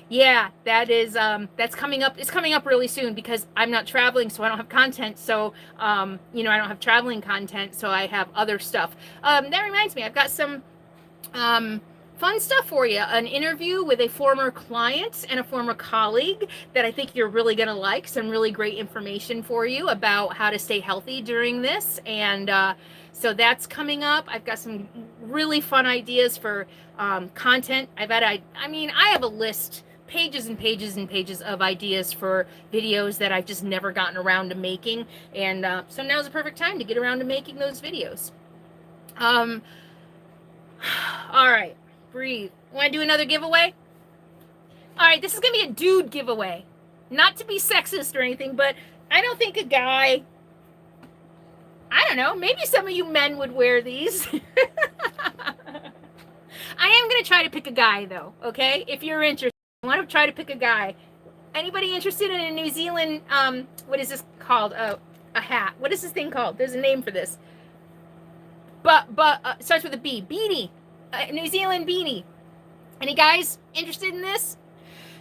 [SPEAKER 1] yeah, that's coming up. It's coming up really soon because I'm not traveling, so I don't have content. So I don't have traveling content, so I have other stuff. That reminds me, I've got some fun stuff for you. An interview with a former client and a former colleague that I think you're really going to like. Some really great information for you about how to stay healthy during this. And so that's coming up. I've got some really fun ideas for content. I have a list, pages and pages and pages of ideas for videos that I've just never gotten around to making. And so now's the perfect time to get around to making those videos. All right. Breathe. Want to do another giveaway? All right, this is going to be a dude giveaway. not to be sexist or anything, but I don't think a guy, I don't know, maybe some of you men would wear these. I am going to try to pick a guy, though, okay? If you're interested, I want to try to pick a guy. Anybody interested in a New Zealand, what is this called? A hat. What is this thing called? There's a name for this. But starts with a B. Beanie. New Zealand beanie. Any guys interested in this?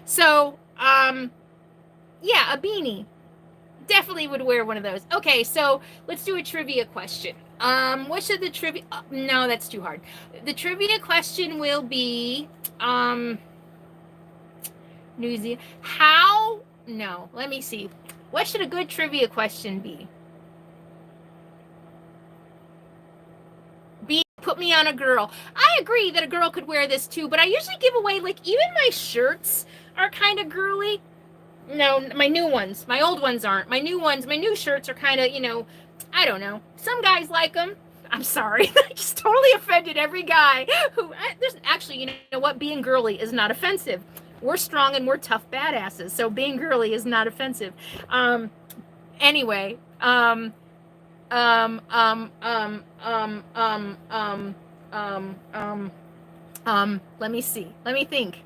[SPEAKER 1] So, yeah, a beanie. Definitely would wear one of those. Okay, so let's do a trivia question. What should the trivia... no, that's too hard. The trivia question will be, New Zealand... how... no, let me see. What should a good trivia question be? Put me on a girl. I agree that a girl could wear this too, but I usually give away, like, even my shirts are kind of girly. No, my new ones. My old ones aren't. My new ones, my new shirts are kind of, you know, I don't know. Some guys like them. I'm sorry. I just totally offended every guy who, there's actually, you know what? Being girly is not offensive. We're strong and we're tough badasses, so being girly is not offensive. Anyway, let me see. Let me think.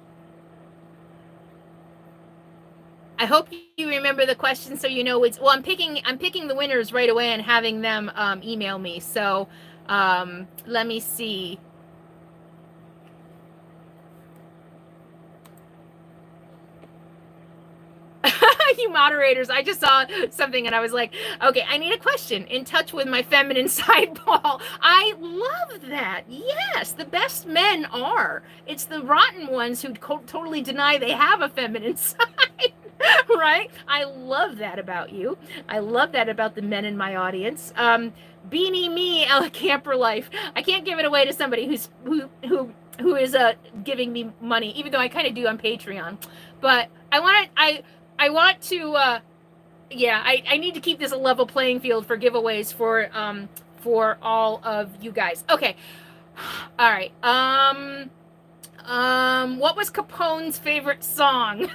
[SPEAKER 1] I hope you remember the question so you know it's, well, I'm picking the winners right away and having them email me. So let me see. You moderators, I just saw something and I was like, okay, I need a question. In touch with my feminine side, Paul. I love that. Yes, the best men are. It's the rotten ones who totally deny they have a feminine side. Right? I love that about you. I love that about the men in my audience. Beanie me, Ella Camper Life. I can't give it away to somebody who is giving me money, even though I kind of do on Patreon. But I want to, yeah, I need to keep this a level playing field for giveaways for all of you guys. Okay. All right. What was Capone's favorite song?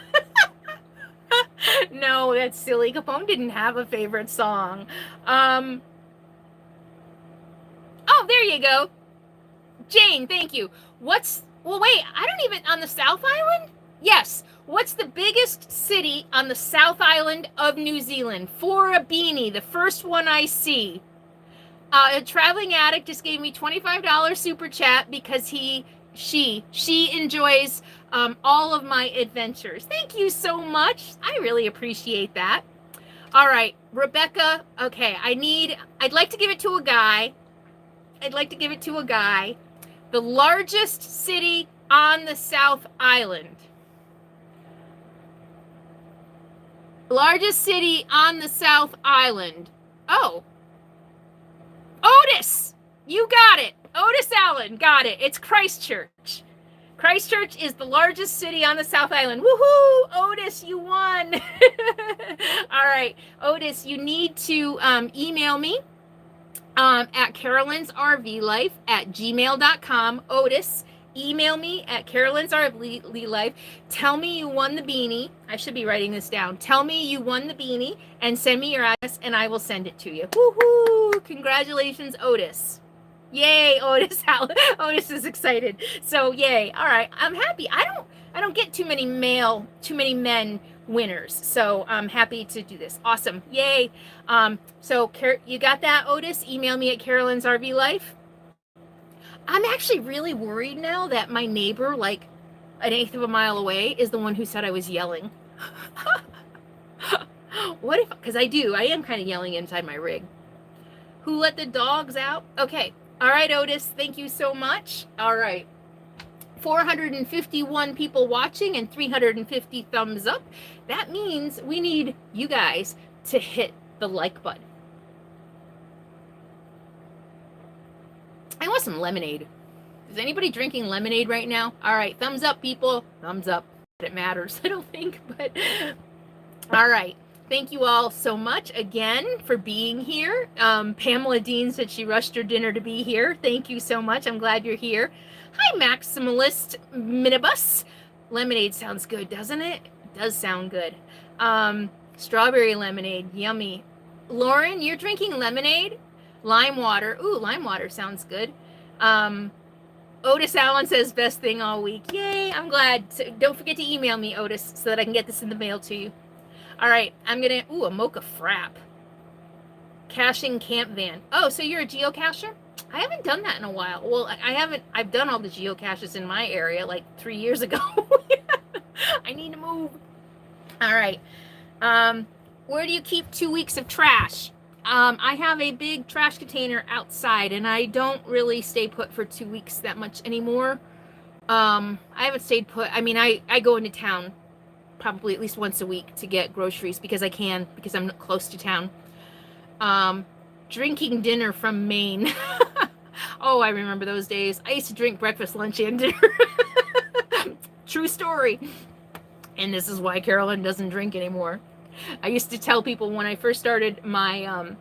[SPEAKER 1] No, that's silly. Capone didn't have a favorite song. Oh, there you go. Jane, thank you. Well, wait, I don't even, on the South Island? Yes. What's the biggest city on the South Island of New Zealand? For a beanie, the first one I see. A traveling addict just gave me $25 super chat because she enjoys all of my adventures. Thank you so much. I really appreciate that. All right, Rebecca. Okay, I'd like to give it to a guy. The largest city on the South Island. Largest city on the South Island. Oh. Otis! You got it. Otis Allen got it. It's Christchurch. Christchurch is the largest city on the South Island. Woohoo! Otis, you won. All right. Otis, you need to email me at CarolynsRVLife@gmail.com. Otis, email me at CarolynsRVLife. Tell me you won the beanie. I should be writing this down. Tell me you won the beanie and send me your address and I will send it to you. Woohoo! Congratulations, Otis. Yay, Otis. Otis is excited. So yay. All right. I'm happy. I don't get too many men winners. So I'm happy to do this. Awesome. Yay. So you got that, Otis? Email me at CarolynsRVLife. I'm actually really worried now that my neighbor, like an eighth of a mile away, is the one who said I was yelling. What if, because I am kind of yelling inside my rig. Who let the dogs out? Okay. All right, Otis. Thank you so much. All right. 451 people watching and 350 thumbs up. That means we need you guys to hit the like button. I want some lemonade. Is anybody drinking lemonade right now? All right, thumbs up, people. Thumbs up. It matters, I don't think, but all right. Thank you all so much again for being here. Pamela Dean said she rushed her dinner to be here. Thank you so much. I'm glad you're here. Hi, Maximalist Minibus. Lemonade sounds good, doesn't it? It does sound good. Strawberry lemonade, yummy. Lauren, you're drinking lemonade? Lime water. Ooh, lime water sounds good. Otis Allen says best thing all week. Yay, I'm glad. So don't forget to email me, Otis, so that I can get this in the mail to you. All right, I'm gonna, ooh, a mocha frap. Caching camp van. Oh, so you're a geocacher? I haven't done that in a while. Well, I haven't, I've done all the geocaches in my area like 3 years ago. I need to move. All right. Where do you keep 2 weeks of trash? I have a big trash container outside, and I don't really stay put for 2 weeks that much anymore. I haven't stayed put. I mean, I go into town probably at least once a week to get groceries because I can, because I'm close to town. Drinking dinner from Maine. Oh, I remember those days. I used to drink breakfast, lunch, and dinner. True story. And this is why Carolyn doesn't drink anymore. I used to tell people when I first started my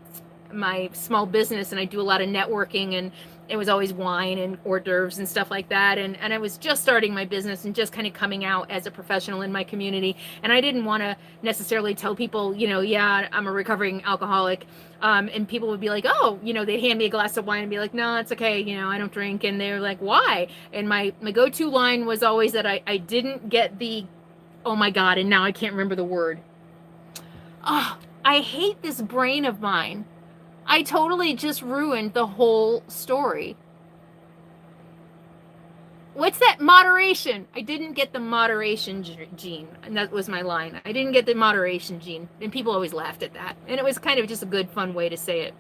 [SPEAKER 1] my small business, and I do a lot of networking, and it was always wine and hors d'oeuvres and stuff like that. And I was just starting my business and just kind of coming out as a professional in my community. And I didn't want to necessarily tell people, you know, yeah, I'm a recovering alcoholic. And people would be like, oh, you know, they'd hand me a glass of wine and be like, no, it's okay. You know, I don't drink. And they're like, why? And my go-to line was always that I didn't get the, oh my God, and now I can't remember the word. Oh, I hate this brain of mine. I totally just ruined the whole story. What's that? Moderation. I didn't get the moderation gene. And that was my line. I didn't get the moderation gene. And people always laughed at that. And it was kind of just a good, fun way to say it.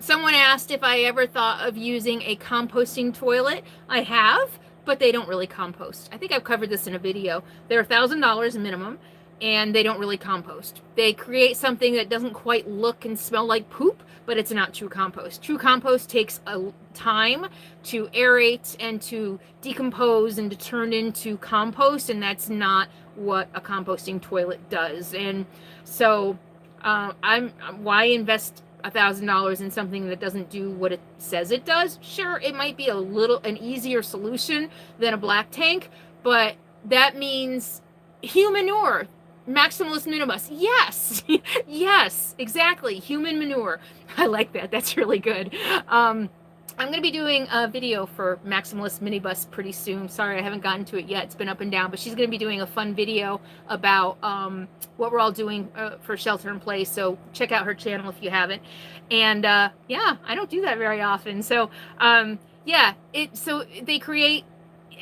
[SPEAKER 1] Someone asked if I ever thought of using a composting toilet. I have, but they don't really compost. I think I've covered this in a video. They're $1,000 minimum, and they don't really compost. They create something that doesn't quite look and smell like poop, but it's not true compost. True compost takes a time to aerate and to decompose and to turn into compost, and that's not what a composting toilet does. And so why invest $1,000 in something that doesn't do what it says it does? Sure, it might be an easier solution than a black tank, but that means human manure, maximalist minimus. Yes, yes, exactly. Human manure. I like that. That's really good. I'm going to be doing a video for Maximalist Minibus pretty soon. Sorry, I haven't gotten to it yet. It's been up and down, but she's going to be doing a fun video about what we're all doing for shelter in place. So check out her channel if you haven't. And yeah, I don't do that very often. So yeah, so they create,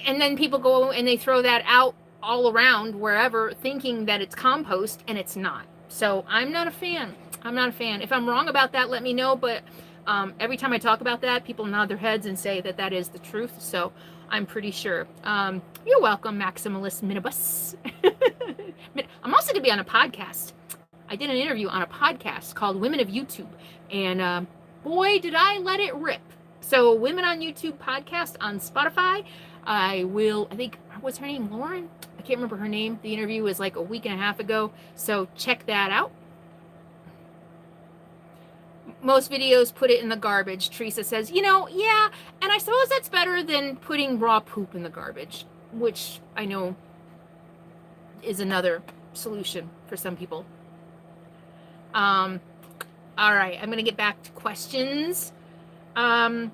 [SPEAKER 1] and then people go and they throw that out all around wherever, thinking that it's compost, and it's not. So I'm not a fan. I'm not a fan. If I'm wrong about that, let me know. But every time I talk about that, people nod their heads and say that that is the truth. So I'm pretty sure. You're welcome, Maximalist Minibus. I'm also going to be on a podcast. I did an interview on a podcast called Women of YouTube. And boy, did I let it rip. So Women on YouTube podcast on Spotify. I think, what's her name? Lauren? I can't remember her name. The interview was like a week and a half ago. So check that out. Most videos put it in the garbage. Teresa says, you know, yeah, and I suppose that's better than putting raw poop in the garbage, which I know is another solution for some people. All right, I'm going to get back to questions. My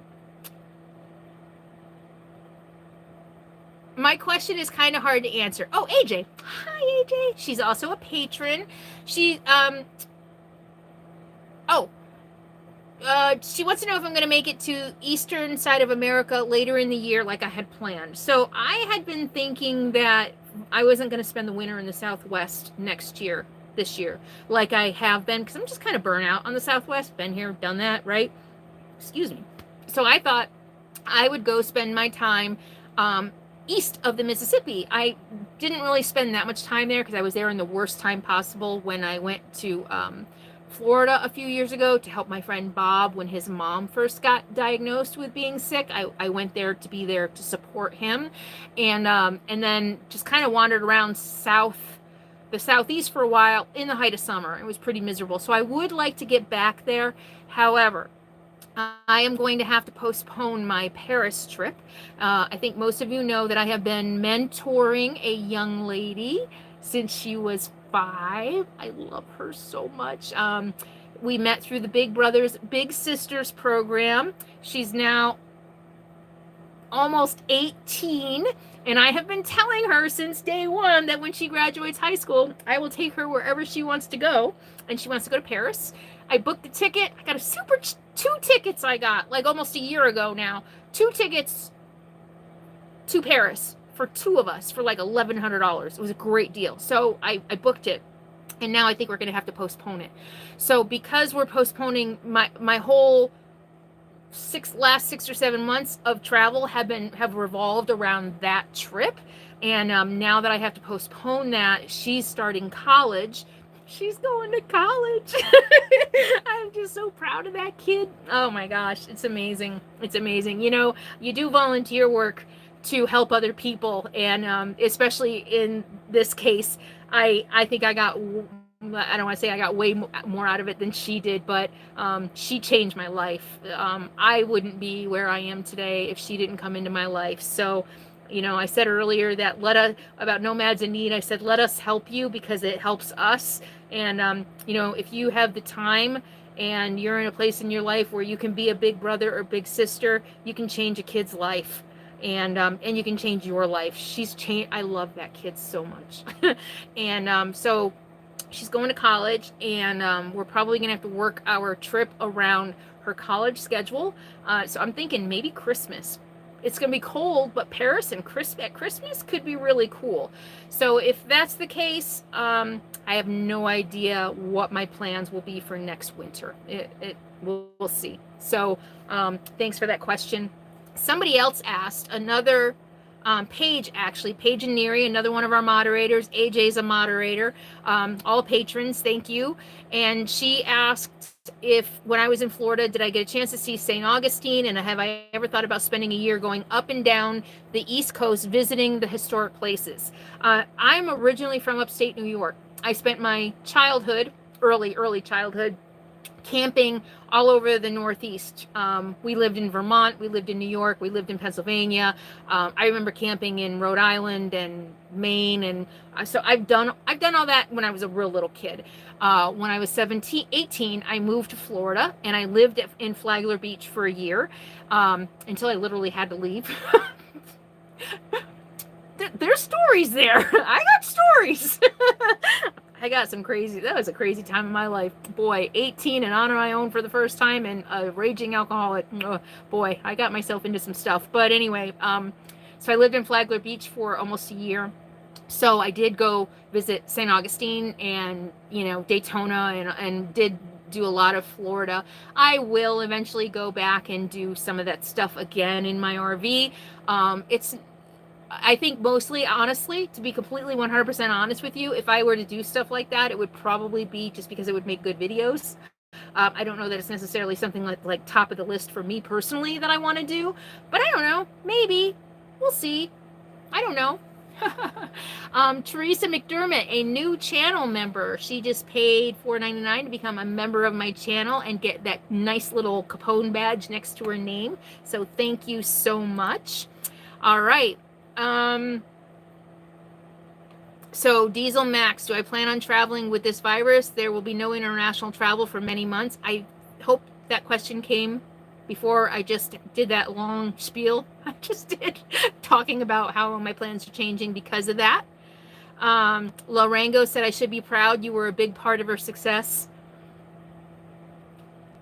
[SPEAKER 1] question is kind of hard to answer. Oh, AJ. Hi, AJ. She's also a patron. She wants to know if I'm going to make it to eastern side of America later in the year like I had planned. So I had been thinking that I wasn't going to spend the winter in the Southwest this year, like I have been, because I'm just kind of burnt out on the Southwest. Been here, done that, right? Excuse me. So I thought I would go spend my time east of the Mississippi. I didn't really spend that much time there because I was there in the worst time possible when I went to Florida a few years ago to help my friend Bob when his mom first got diagnosed with being sick. I went there to be there to support him, and then just kind of wandered around the southeast for a while in the height of summer. It was pretty miserable. So I would like to get back there. However, I am going to have to postpone my Paris trip. I think most of you know that I have been mentoring a young lady since she was 5. I love her so much. We met through the Big Brothers Big Sisters program. She's now almost 18, and I have been telling her since day one that when she graduates high school, I will take her wherever she wants to go, and she wants to go to Paris. I booked the ticket. I got a super 2 tickets I got like almost a year ago now. 2 tickets to Paris for 2 of us for like $1,100. It was a great deal. So I booked it, and now I think we're going to have to postpone it. So because we're postponing, my whole last 6 or 7 months of travel have revolved around that trip. And now that I have to postpone that, she's starting college. She's going to college. I'm just so proud of that kid. Oh my gosh, it's amazing. It's amazing. You know, you do volunteer work to help other people, and especially in this case, I think I don't want to say I got way more out of it than she did, but she changed my life. I wouldn't be where I am today if she didn't come into my life. So, you know, I said earlier that about Nomads in Need, I said, let us help you because it helps us. And, you know, if you have the time and you're in a place in your life where you can be a big brother or big sister, you can change a kid's life. And you can change your life. She's changed. I love that kid so much. And so she's going to college, and we're probably going to have to work our trip around her college schedule. So I'm thinking maybe Christmas. It's going to be cold, but Paris and at Christmas could be really cool. So if that's the case, I have no idea what my plans will be for next winter. We'll see. So thanks for that question. Somebody else asked, another Paige and Neri, another one of our moderators. AJ's a moderator. All patrons, thank you. And she asked if when I was in Florida, did I get a chance to see St. Augustine, and have I ever thought about spending a year going up and down the East Coast visiting the historic places? I'm originally from upstate New York. I spent my childhood, early childhood, camping all over the Northeast. We lived in Vermont, we lived in New York, we lived in Pennsylvania. I remember camping in Rhode Island and Maine, and so I've done all that when I was a real little kid. When I was 18, I moved to Florida, and I lived in Flagler Beach for a year, until I literally had to leave. There's stories there. I got stories. I got some that was a crazy time in my life. Boy, 18 and on my own for the first time, and a raging alcoholic. Oh, boy, I got myself into some stuff. But anyway, so I lived in Flagler Beach for almost a year. So I did go visit St. Augustine and, you know, Daytona, and did do a lot of Florida. I will eventually go back and do some of that stuff again in my RV. I think mostly, honestly, to be completely 100% honest with you, if I were to do stuff like that, it would probably be just because it would make good videos. I don't know that it's necessarily something like top of the list for me personally that I want to do, but I don't know. Maybe. We'll see. I don't know. Teresa McDermott, a new channel member. She just paid $4.99 to become a member of my channel and get that nice little Capone badge next to her name. So thank you so much. All right. So Diesel Max, do I plan on traveling with this virus? There will be no international travel for many months. I hope that question came before I just did that long spiel I just did, talking about how my plans are changing because of that. Lorango said I should be proud you were a big part of her success.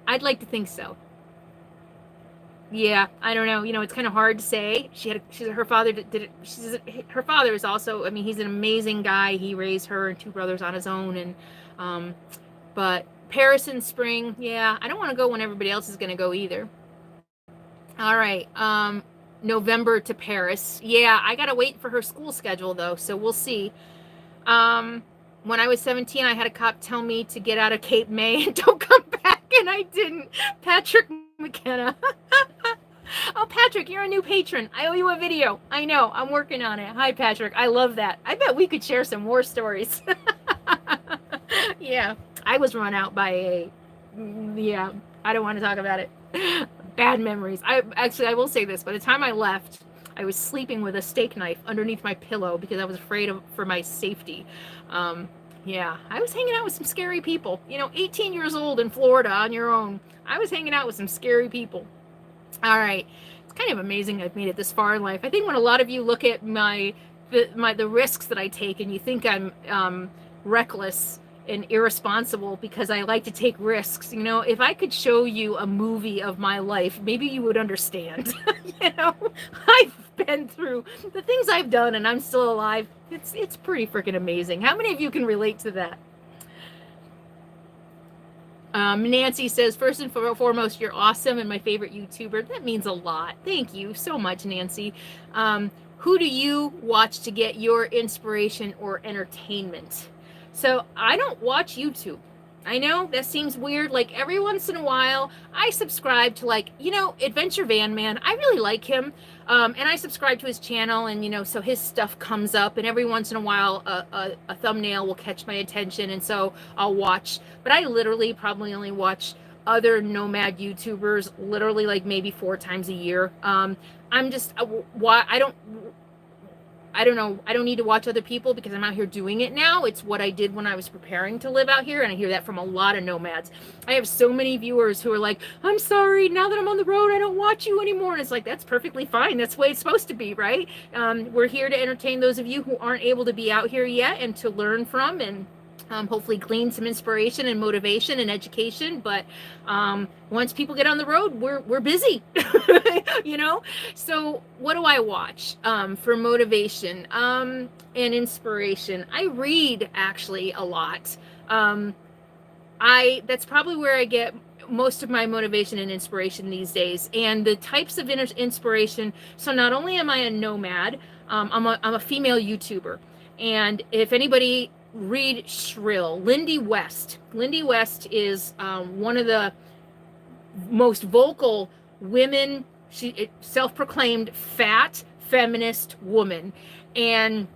[SPEAKER 1] I'd like to think so. Yeah, I don't know. You know, it's kind of hard to say. Her father did it. Her father is also, I mean, he's an amazing guy. He raised her and 2 brothers on his own. And, but Paris in spring, yeah, I don't want to go when everybody else is going to go either. All right. November to Paris. Yeah, I got to wait for her school schedule though. So we'll see. When I was 17, I had a cop tell me to get out of Cape May and don't come back. And I didn't. Patrick McKenna. Oh, Patrick, you're a new patron. I owe you a video. I know. I'm working on it. Hi, Patrick. I love that. I bet we could share some more stories. Yeah. I was run out by I don't want to talk about it. Bad memories. I will say this. By the time I left, I was sleeping with a steak knife underneath my pillow because I was afraid for my safety. Yeah, I was hanging out with some scary people. 18 years old in Florida on your own. I was hanging out with some scary people. All right. It's kind of amazing I've made it this far in life. I think when a lot of you look at the risks that I take and you think I'm reckless and irresponsible because I like to take risks. If I could show you a movie of my life, maybe you would understand. I've been through the things I've done and I'm still alive. It's pretty freaking amazing. How many of you can relate to that? Nancy says, first and foremost, you're awesome and my favorite YouTuber. That means a lot. Thank you so much, Nancy. Who do you watch to get your inspiration or entertainment? So I don't watch YouTube. I know that seems weird. Like every once in a while, I subscribe to Adventure Van Man. I really like him. And I subscribe to his channel and, so his stuff comes up and every once in a while, a thumbnail will catch my attention. And so I'll watch, but I literally probably only watch other Nomad YouTubers, literally like maybe 4 times a year. I don't know. I don't need to watch other people because I'm out here doing it now. It's what I did when I was preparing to live out here. And I hear that from a lot of nomads. I have so many viewers who are like, I'm sorry, now that I'm on the road, I don't watch you anymore. And it's like, that's perfectly fine. That's the way it's supposed to be, right? We're here to entertain those of you who aren't able to be out here yet and to learn from and hopefully glean some inspiration and motivation and education. But once people get on the road, we're busy, So what do I watch for motivation and inspiration? I read actually a lot. That's probably where I get most of my motivation and inspiration these days. And the types of inspiration. So not only am I a nomad, I'm a female YouTuber. And if anybody read Shrill, Lindy West. Lindy West is one of the most vocal women. She self-proclaimed fat feminist woman, and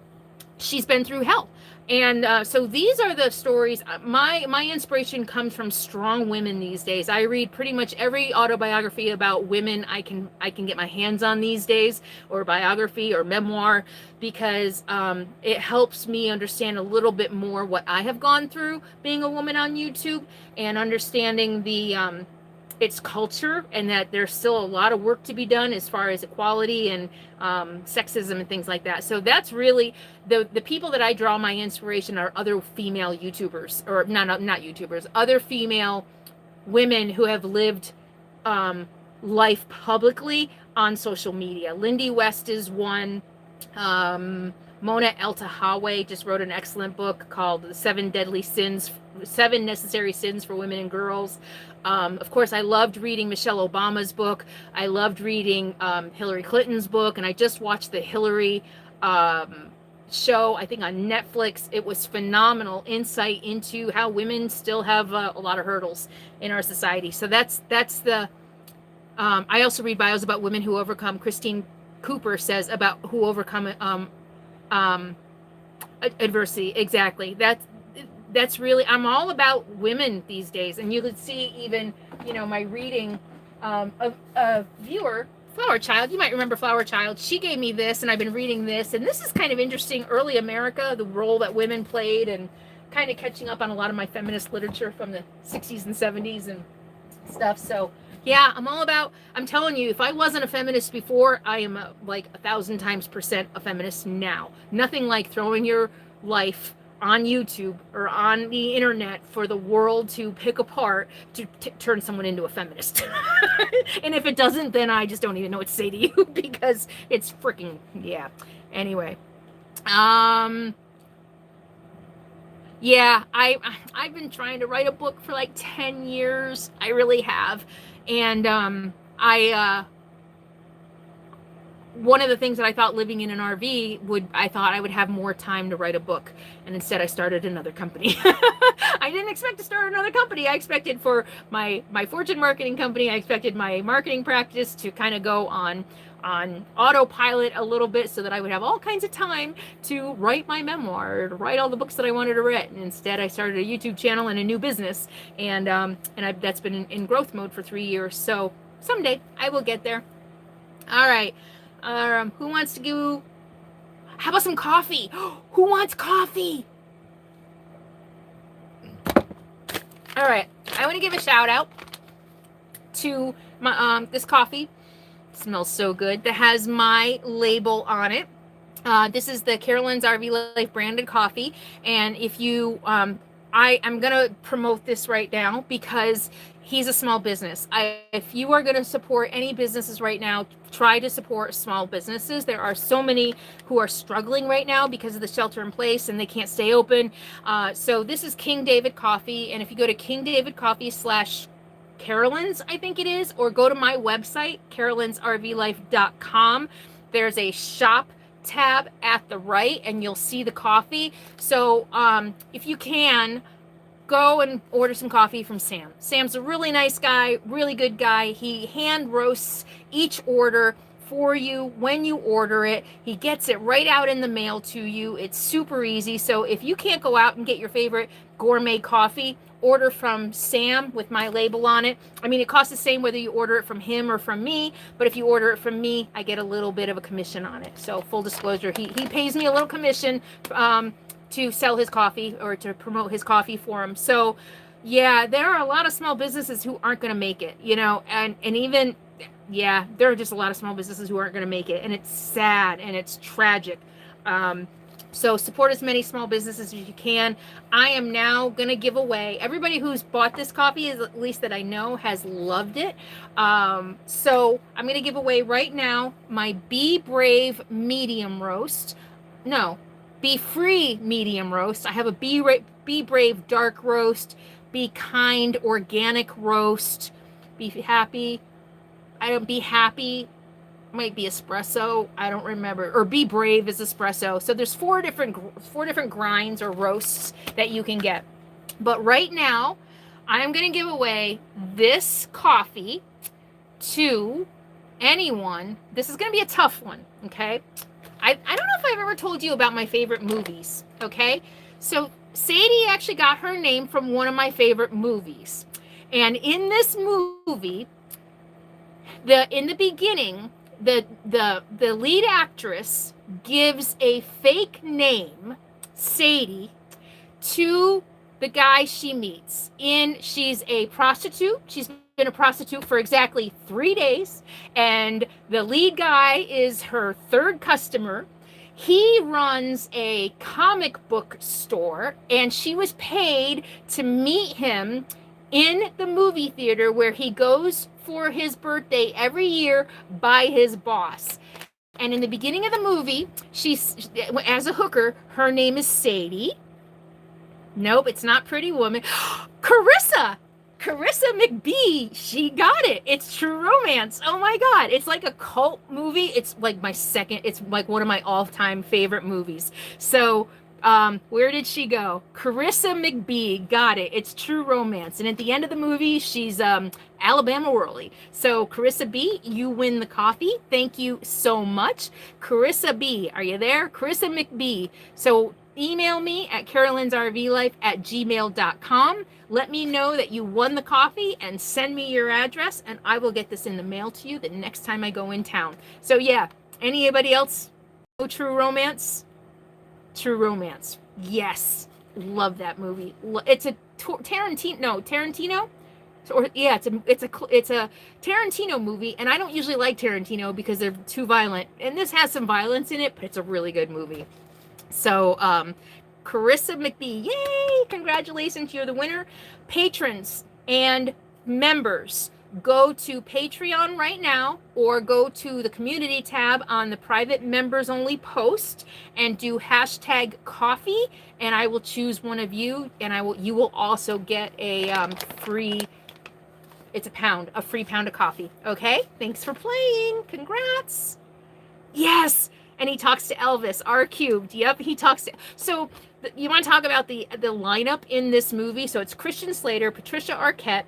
[SPEAKER 1] she's been through hell. And so these are the stories. My inspiration comes from strong women these days. I read pretty much every autobiography about women I can get my hands on these days, or biography or memoir, because it helps me understand a little bit more what I have gone through being a woman on YouTube and understanding its culture, and that there's still a lot of work to be done as far as equality and sexism and things like that. So that's really the people that I draw my inspiration are other female YouTubers, or not YouTubers, other female women who have lived life publicly on social media. Lindy West is one. Mona El-Tahawy just wrote an excellent book called The 7 Necessary Sins for Women and Girls. Of course, I loved reading Michelle Obama's book. I loved reading Hillary Clinton's book, and I just watched the Hillary show, I think on Netflix. It was phenomenal insight into how women still have a lot of hurdles in our society. So that's the. I also read bios about women who overcome. Christine Cooper says about who overcome adversity. Exactly. That's really, I'm all about women these days. And you could see even, my reading, a viewer, Flower Child, you might remember Flower Child. She gave me this, and I've been reading this. And this is kind of interesting. Early America, the role that women played, and kind of catching up on a lot of my feminist literature from the 60s and 70s and stuff. So yeah, I'm telling you, if I wasn't a feminist before, I am like 1,000 times % a feminist now. Nothing like throwing your life on YouTube or on the internet for the world to pick apart to turn someone into a feminist. And if it doesn't, then I just don't even know what to say to you, because it's freaking, yeah. Anyway, yeah, I've been trying to write a book for like 10 years. I really have. And one of the things that I thought living in an RV I thought I would have more time to write a book, and instead I started another company. I didn't expect to start another company. I expected for my fortune marketing company, I expected my marketing practice to kind of go on autopilot a little bit so that I would have all kinds of time to write my memoir, to write all the books that I wanted to write. And instead I started a YouTube channel and a new business, and that's been in growth mode for 3 years. So someday I will get there. All right. Who wants to go? How about some coffee? Who wants coffee? All right. I want to give a shout out to my this coffee. It smells so good. That has my label on it. This is the Carolyn's RV Life branded coffee. And if you, I'm going to promote this right now because he's a small business. If you are going to support any businesses right now, try to support small businesses. There are so many who are struggling right now because of the shelter in place and they can't stay open. So this is King David Coffee. And if you go to King David Coffee / Carolyn's, I think it is, or go to my website, CarolynsRVLIFE.com, there's a shop tab at the right and you'll see the coffee. So if you can, go and order some coffee from Sam. Sam's a really nice guy, really good guy. He hand roasts each order for you when you order it. He gets it right out in the mail to you. It's super easy. So if you can't go out and get your favorite gourmet coffee, order from Sam with my label on it. I mean, it costs the same whether you order it from him or from me, but if you order it from me, I get a little bit of a commission on it. So full disclosure, he pays me a little commission to sell his coffee or to promote his coffee for him. So yeah, there are a lot of small businesses who aren't going to make it, you know, and even, yeah, there are just a lot of small businesses who aren't going to make it, and it's sad and it's tragic. So support as many small businesses as you can. I am now going to give away, everybody who's bought this coffee, at least that I know, has loved it. So I'm going to give away right now my Be Brave medium roast. No, Be Free medium roast. I have a Be Brave dark roast, Be Kind organic roast, Be Happy. Be Happy might be espresso, I don't remember, or Be Brave is espresso. So there's four different grinds or roasts that you can get. But right now I'm going to give away this coffee to anyone. This is going to be a tough one, okay? I don't know if I've ever told you about my favorite movies, okay? So Sadie actually got her name from one of my favorite movies. And in this movie, in the beginning, the lead actress gives a fake name, Sadie, to the guy she meets. She's a prostitute. She's been a prostitute for exactly 3 days, and the lead guy is her third customer. He runs a comic book store, and she was paid to meet him in the movie theater where he goes for his birthday every year by his boss. And in the beginning of the movie, she's, as a hooker, her name is Sadie. Nope, it's not Pretty Woman. Carissa McBee, she got it. It's True Romance. Oh my God. It's like a cult movie. It's like it's like one of my all-time favorite movies. So where did she go? Carissa McBee got it. It's True Romance. And at the end of the movie, she's Alabama Whirly. So Carissa B, you win the coffee. Thank you so much. Carissa B, are you there? Carissa McBee. So email me at CarolynsRVLife@gmail.com. Let me know that you won the coffee and send me your address, and I will get this in the mail to you the next time I go in town. So yeah, anybody else know True Romance? True Romance. Yes. Love that movie. It's a Tarantino? Or yeah, it's a Tarantino movie, and I don't usually like Tarantino because they're too violent. And this has some violence in it, but it's a really good movie. So, Carissa McBee, yay! Congratulations, you're the winner. Patrons and members, go to Patreon right now, or go to the community tab on the private members only post and do #coffee, and I will choose one of you, and you will also get a free pound of coffee. Okay, thanks for playing. Congrats. Yes. And he talks to Elvis, R cubed. Yep, he talks to. So you want to talk about the lineup in this movie? So it's Christian Slater, Patricia Arquette,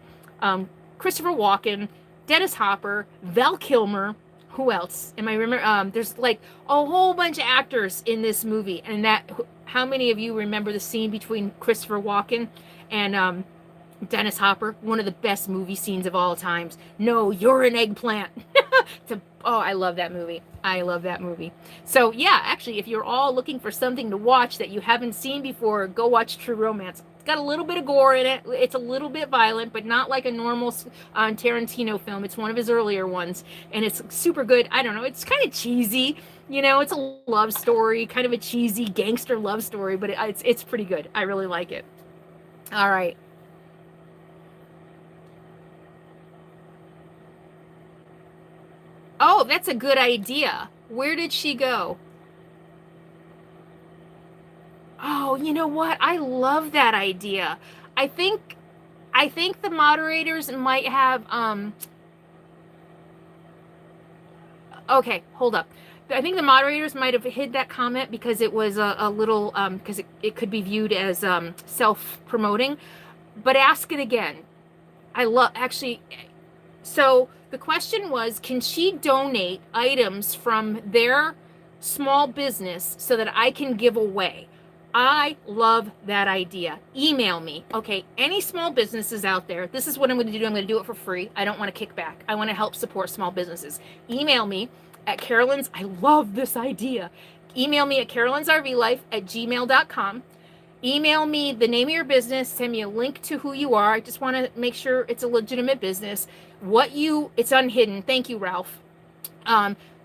[SPEAKER 1] Christopher Walken, Dennis Hopper, Val Kilmer. Who else? Am I remember? There's like a whole bunch of actors in this movie, and that. How many of you remember the scene between Christopher Walken and Dennis Hopper? One of the best movie scenes of all times. No, you're an eggplant. Oh, I love that movie. I love that movie. So yeah, actually, if you're all looking for something to watch that you haven't seen before, go watch True Romance. It's got a little bit of gore in it. It's a little bit violent, but not like a normal Tarantino film. It's one of his earlier ones, and it's super good. I don't know. It's kind of cheesy. You know, it's a love story, kind of a cheesy gangster love story, but it's pretty good. I really like it. All right. Oh, that's a good idea. Where did she go? Oh, you know what? I love that idea. I think I think the moderators might have okay, hold up. I think the moderators might have hid that comment because it was a little because it could be viewed as self-promoting. But ask it again. I love actually. So the question was, can she donate items from their small business so that I can give away? I love that idea. Email me. Okay, any small businesses out there, this is what I'm going to do. I'm going to do it for free. I don't want to kick back. I want to help support small businesses. Email me at Carolyn's. I love this idea. Email me at CarolynsRVLIFE@gmail.com. Email me the name of your business, send me a link to who you are. I just want to make sure it's a legitimate business. It's unhidden. Thank you, Ralph.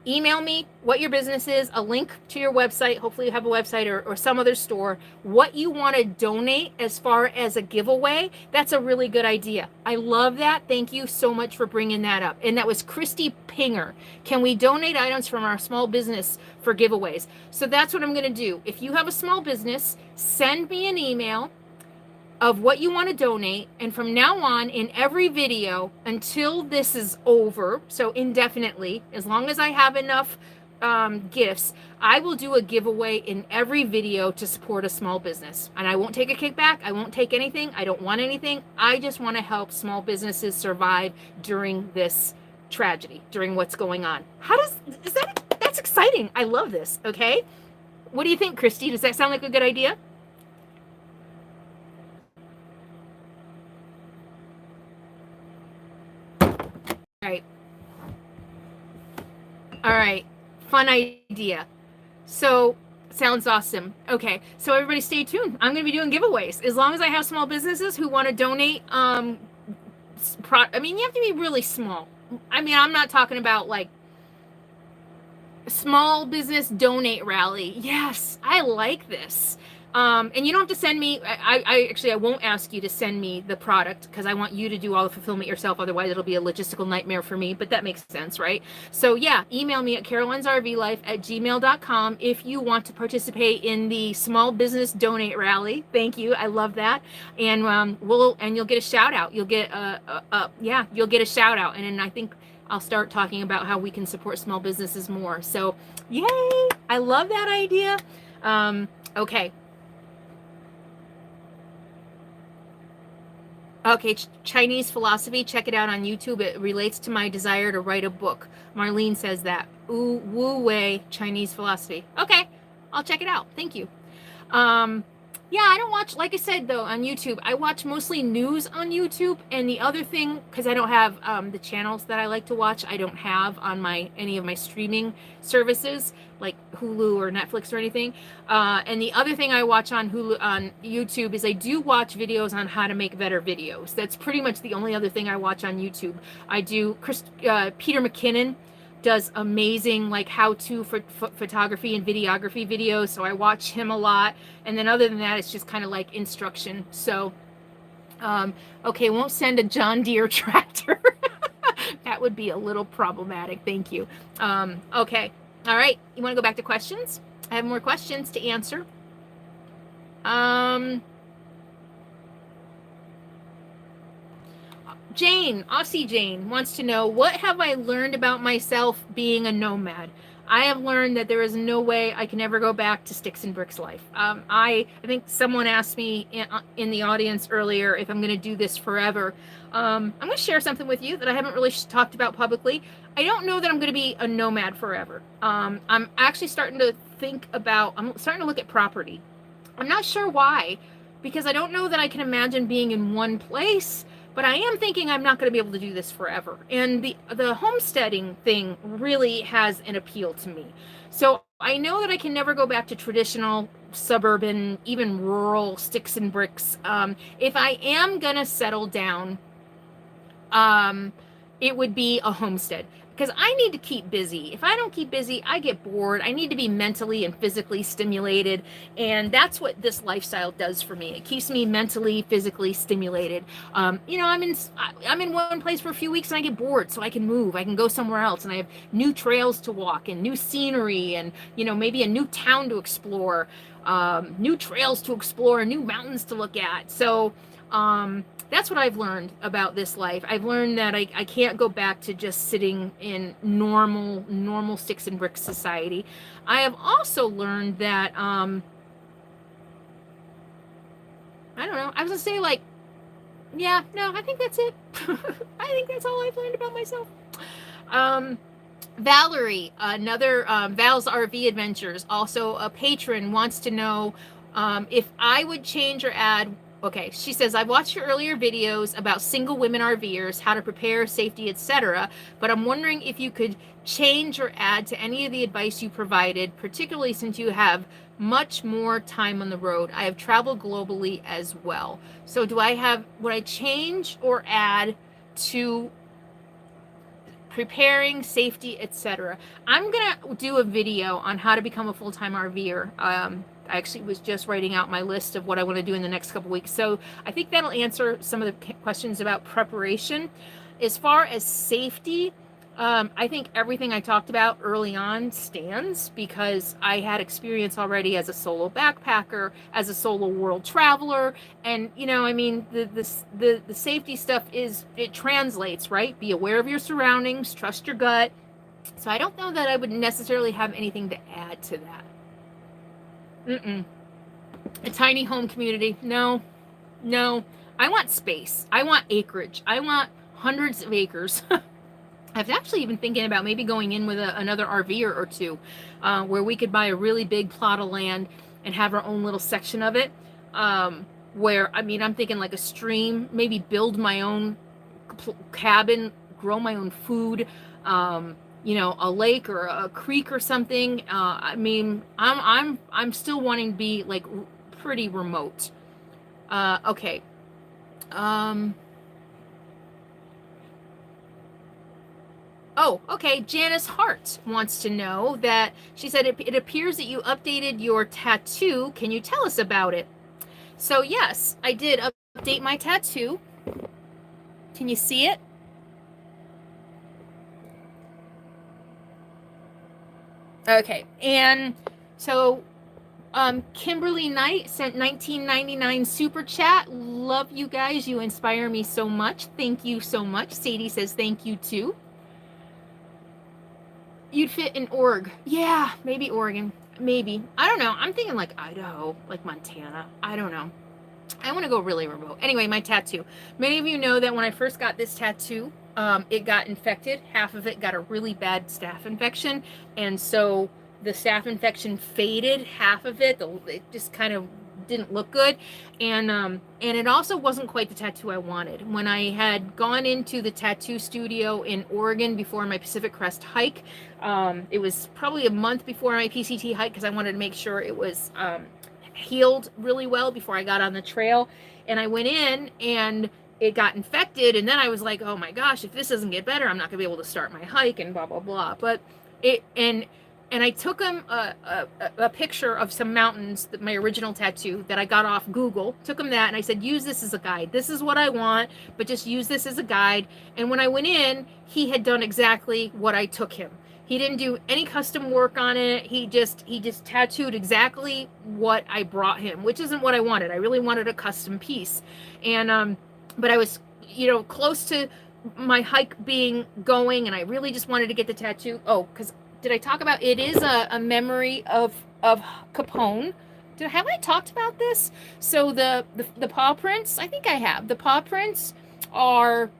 [SPEAKER 1] Email me what your business is, a link to your website. Hopefully you have a website or some other store. What you want to donate as far as a giveaway. That's a really good idea. I love that. Thank you so much for bringing that up. And that was Christy Pinger. Can we donate items from our small business for giveaways? So that's what I'm going to do. If you have a small business, send me an email of what you want to donate, and from now on in every video until this is over, so indefinitely, as long as I have enough gifts, I will do a giveaway in every video to support a small business. And I won't take a kickback. I won't take anything. I don't want anything. I just want to help small businesses survive during this tragedy, during what's going on. That's exciting. I love this. Okay, what do you think, Christy? Does that sound like a good idea? Right. All right. Fun idea. So, sounds awesome. Okay. So everybody stay tuned. I'm going to be doing giveaways. As long as I have small businesses who want to donate, I mean, you have to be really small. I mean, I'm not talking about like small business donate rally. Yes, I like this. And you don't have to send me, I won't ask you to send me the product because I want you to do all the fulfillment yourself. Otherwise it'll be a logistical nightmare for me, but that makes sense, right? So yeah, email me at CarolynsRVLIFE@gmail.com if you want to participate in the small business donate rally. Thank you. I love that. And you'll get a shout out. You'll get you'll get a shout out. And then I think I'll start talking about how we can support small businesses more. So yay, I love that idea. Okay. Okay, Chinese philosophy, check it out on YouTube. It relates to my desire to write a book. Marlene says that. Ooh, Wu Wei, Chinese philosophy. Okay, I'll check it out. Thank you. Yeah, I don't watch, like I said, though, on YouTube. I watch mostly news on YouTube. And the other thing, because I don't have the channels that I like to watch, I don't have on any of my streaming services, like Hulu or Netflix or anything. And the other thing I watch on YouTube is I do watch videos on how to make better videos. That's pretty much the only other thing I watch on YouTube. I do Peter McKinnon does amazing like how-to photography and videography videos, so I watch him a lot. And then other than that, it's just kind of like instruction. So okay, won't send a John Deere tractor. That would be a little problematic. Thank you. Okay, all right, you want to go back to questions? I have more questions to answer. Jane, Aussie Jane, wants to know, what have I learned about myself being a nomad? I have learned that there is no way I can ever go back to sticks and bricks life. I think someone asked me in the audience earlier if I'm going to do this forever. I'm going to share something with you that I haven't really talked about publicly. I don't know that I'm going to be a nomad forever. I'm actually starting to I'm starting to look at property. I'm not sure why, because I don't know that I can imagine being in one place, but I am thinking I'm not going to be able to do this forever. And the homesteading thing really has an appeal to me. So I know that I can never go back to traditional suburban, even rural sticks and bricks. If I am going to settle down, it would be a homestead, because I need to keep busy. If I don't keep busy, I get bored. I need to be mentally and physically stimulated, and that's what this lifestyle does for me. It keeps me mentally, physically stimulated. I'm in one place for a few weeks and I get bored, so I can move. I can go somewhere else, and I have new trails to walk and new scenery, and maybe a new town to explore, new trails to explore, and new mountains to look at. So that's what I've learned about this life. I've learned that I can't go back to just sitting in normal sticks and bricks society. I have also learned that, I don't know, I was gonna say, like, yeah, no, I think that's it. I think that's all I've learned about myself. Valerie, another Val's RV Adventures, also a patron, wants to know if I would change or add. Okay, she says, I've watched your earlier videos about single women RVers, how to prepare, safety, etc., but I'm wondering if you could change or add to any of the advice you provided, particularly since you have much more time on the road. I have traveled globally as well. So would I change or add to preparing, safety, etc.? I'm gonna do a video on how to become a full-time RVer. I actually was just writing out my list of what I want to do in the next couple weeks. So I think that'll answer some of the questions about preparation. As far as safety, I think everything I talked about early on stands, because I had experience already as a solo backpacker, as a solo world traveler. And, the safety stuff it translates, right? Be aware of your surroundings, trust your gut. So I don't know that I would necessarily have anything to add to that. A tiny home community. No. I want space. I want acreage. I want hundreds of acres. I've actually been thinking about maybe going in with another RVer or two, where we could buy a really big plot of land and have our own little section of it. Where, I'm thinking like a stream, maybe build my own cabin, grow my own food, a lake or a creek or something. I'm still wanting to be like pretty remote. Okay. Oh, okay. Janice Hart wants to know that, she said, it appears that you updated your tattoo. Can you tell us about it? So yes, I did update my tattoo. Can you see it? Okay, and so Kimberly Knight sent 1999 super chat. Love you guys. You inspire me so much. Thank you so much. Sadie says thank you too. You'd fit in Oregon. Yeah, maybe Oregon. Maybe. I don't know. I'm thinking like Idaho, like Montana. I don't know. I want to go really remote. Anyway, my tattoo. Many of you know that when I first got this tattoo, it got infected. Half of it got a really bad staph infection. And so the staph infection faded. Half of it just kind of didn't look good. And it also wasn't quite the tattoo I wanted. When I had gone into the tattoo studio in Oregon before my Pacific Crest hike, it was probably a month before my PCT hike, because I wanted to make sure it was healed really well before I got on the trail. And I went in and it got infected, and then I was like, oh my gosh, if this doesn't get better, I'm not gonna be able to start my hike and blah blah blah. But and I took him a picture of some mountains, that my original tattoo that I got off Google, took him that, and I said, use this as a guide. This is what I want, but just use this as a guide. And when I went in, he had done exactly what I took him. He didn't do any custom work on it. He just tattooed exactly what I brought him, which isn't what I wanted. I really wanted a custom piece. And but I was, close to my hike being going, and I really just wanted to get the tattoo. Oh, because did I talk about it? Is a memory of Capone. Have I talked about this? So the paw prints, I think I have. The paw prints are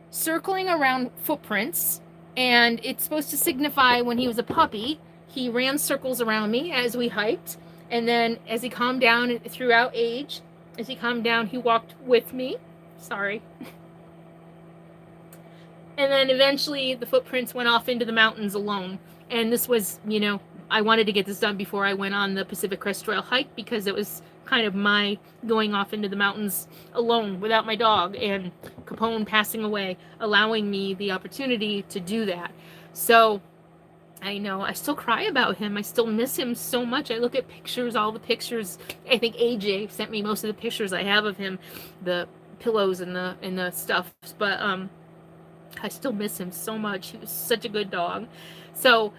[SPEAKER 1] circling around footprints, and it's supposed to signify when he was a puppy, he ran circles around me as we hiked, and then as he calmed down throughout age, as he calmed down, he walked with me. Sorry. And then eventually the footprints went off into the mountains alone. And this was, I wanted to get this done before I went on the Pacific Crest Trail hike, because it was kind of my going off into the mountains alone without my dog, and Capone passing away, allowing me the opportunity to do that. So I know I still cry about him. I still miss him so much. I look at pictures, all the pictures. I think AJ sent me most of the pictures I have of him, the pillows and the stuff. But I still miss him so much. He was such a good dog. So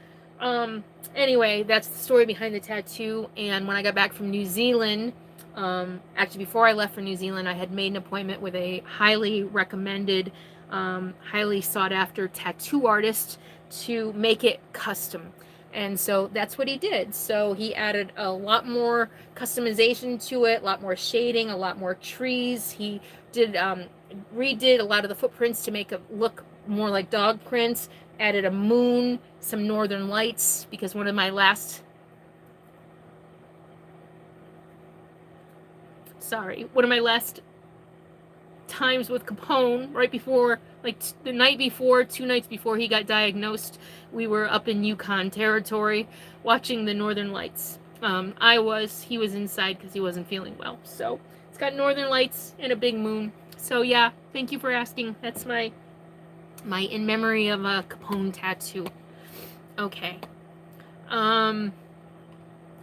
[SPEAKER 1] anyway, that's the story behind the tattoo. And when I got back from New Zealand, actually before I left for New Zealand, I had made an appointment with a highly recommended, highly sought after tattoo artist to make it custom. And so that's what he did. So he added a lot more customization to it, a lot more shading, a lot more trees. He did redid a lot of the footprints to make it look more like dog prints, added a moon, some northern lights, because one of my last times with Capone, right before, like the night before, 2 nights before he got diagnosed, we were up in Yukon territory watching the northern lights. He was inside because he wasn't feeling well. So it's got northern lights and a big moon. So yeah, thank you for asking. That's my in memory of a Capone tattoo. Okay. All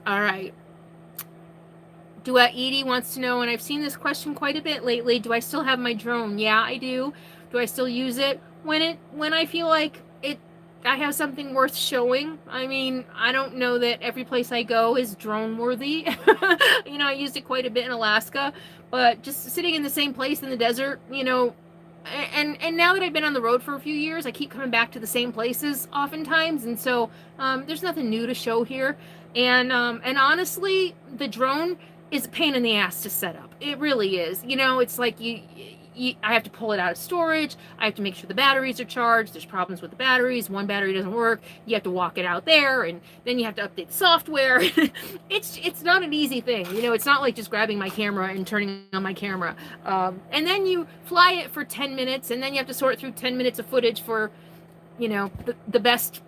[SPEAKER 1] right. Duet Edie wants to know, and I've seen this question quite a bit lately, do I still have my drone? Yeah, I do. Do I still use it? When I feel like I have something worth showing. I mean, I don't know that every place I go is drone worthy. I used it quite a bit in Alaska, but just sitting in the same place in the desert, and now that I've been on the road for a few years, I keep coming back to the same places oftentimes, and so there's nothing new to show here. And honestly, the drone is a pain in the ass to set up. It really is. It's like I have to pull it out of storage. I have to make sure the batteries are charged. There's problems with the batteries. One battery doesn't work. You have to walk it out there, and then you have to update the software. It's not an easy thing. It's not like just grabbing my camera and turning on my camera. And then you fly it for 10 minutes, and then you have to sort through 10 minutes of footage for, the best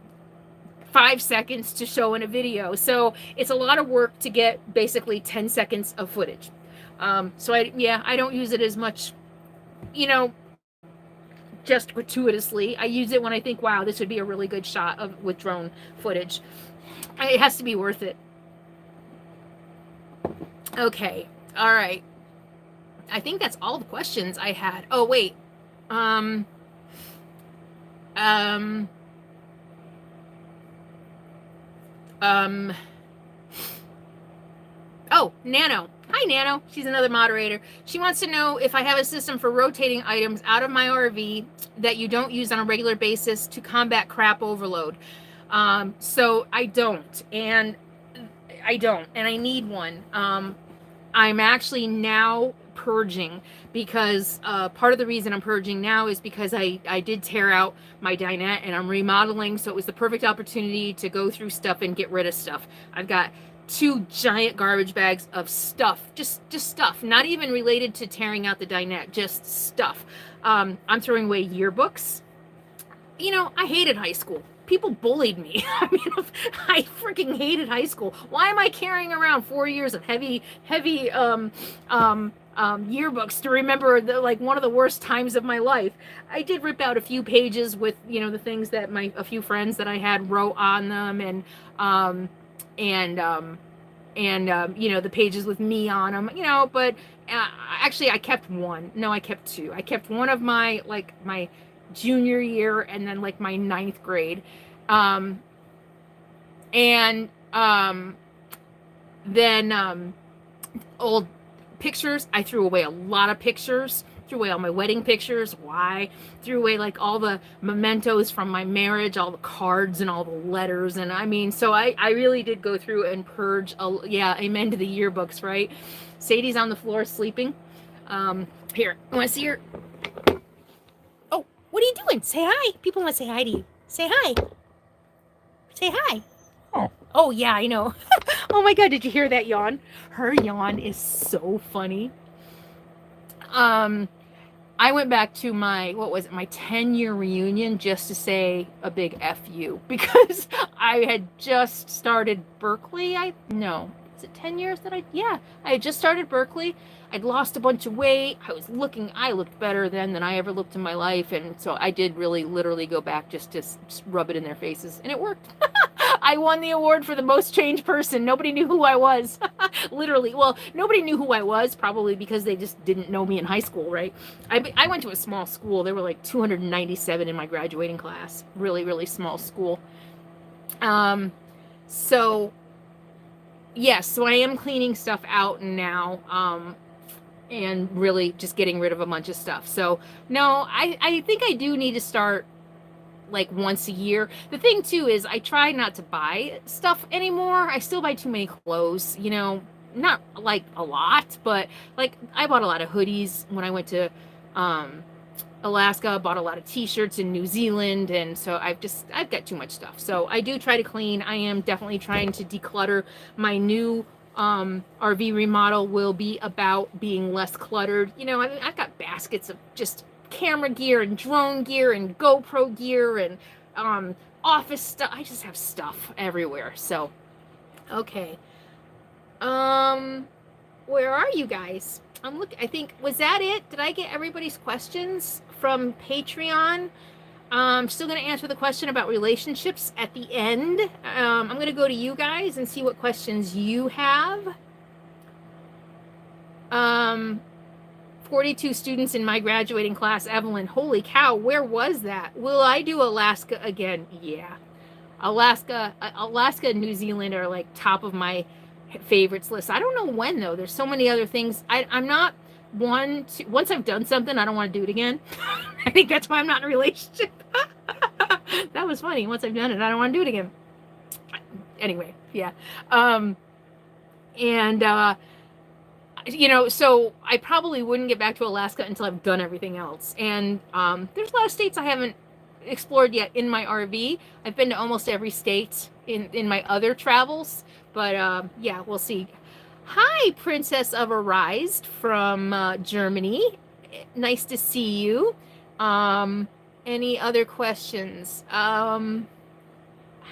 [SPEAKER 1] 5 seconds to show in a video. So it's a lot of work to get basically 10 seconds of footage. So I don't use it as much, just gratuitously. I use it when I think, wow, this would be a really good shot with drone footage. It has to be worth it. Okay. All right. I think that's all the questions I had. Oh, wait. Oh, Nano. Hi, Nano. She's another moderator. She wants to know if I have a system for rotating items out of my RV that you don't use on a regular basis to combat crap overload. So I don't, and I need one. I'm actually now purging because part of the reason I'm purging now is because I did tear out my dinette and I'm remodeling, so it was the perfect opportunity to go through stuff and get rid of stuff. I've got 2 giant garbage bags of stuff, just stuff, not even related to tearing out the dinette, just stuff. I'm throwing away yearbooks. I hated high school. People bullied me. I mean, I freaking hated high school. Why am I carrying around 4 years of heavy yearbooks to remember one of the worst times of my life? I did rip out a few pages with the things that a few friends that I had wrote on them, and the pages with me on them, but actually I kept one. No, I kept 2. I kept one of my junior year and then my 9th grade. Then old pictures. I threw away a lot of pictures. threw away all my wedding pictures. Why? Threw away like all the mementos from my marriage, all the cards and all the letters. And I mean, so I really did go through and purge. Yeah, amen to the yearbooks, right? Sadie's on the floor sleeping. Here, you want to see her? Oh, what are you doing? Say hi. People want to say hi to you. Say hi. Say hi. Oh, yeah, I know. Oh my God, did you hear that yawn? Her yawn is so funny. I went back to my, what was it, my 10-year reunion just to say a big F you because I had just started Berkeley. No, is it 10 years that I had just started Berkeley. I'd lost a bunch of weight. I looked better then than I ever looked in my life. And so I did really literally go back just to rub it in their faces, and it worked. I won the award for the most changed person. Nobody knew who I was. Literally. Well, nobody knew who I was, probably because they just didn't know me in high school, right? I went to a small school. There were like 297 in my graduating class. Really, really small school. So, yes, so I am cleaning stuff out now. And really just getting rid of a bunch of stuff. So, no, I think I do need to start like once a year. The thing too is I try not to buy stuff anymore. I still buy too many clothes, you know, not like a lot, but like I bought a lot of hoodies when I went to Alaska, bought a lot of t-shirts in New Zealand, and so I've got too much stuff. So I do try to clean. I am definitely trying to declutter. My new RV remodel will be about being less cluttered. You know, I mean, I've got baskets of just camera gear and drone gear and GoPro gear and office stuff. I just have stuff everywhere. So, okay. Where are you guys? I'm looking. I think, was that it? Did I get everybody's questions from Patreon? I'm still going to answer the question about relationships at the end. I'm going to go to you guys and see what questions you have. 42 students in my graduating class. Evelyn, holy cow, where was that? Will I do Alaska again? Yeah. Alaska and New Zealand are like top of my favorites list. I don't know when though. There's so many other things. I'm not once I've done something, I don't want to do it again. I think that's why I'm not in a relationship. That was funny. Once I've done it, I don't want to do it again. Anyway, yeah. You know, so I probably wouldn't get back to Alaska until I've done everything else. And there's a lot of states I haven't explored yet in my RV. I've been to almost every state in my other travels. But yeah, we'll see. Hi, Princess of Arised from Germany. Nice to see you. Any other questions? Hi,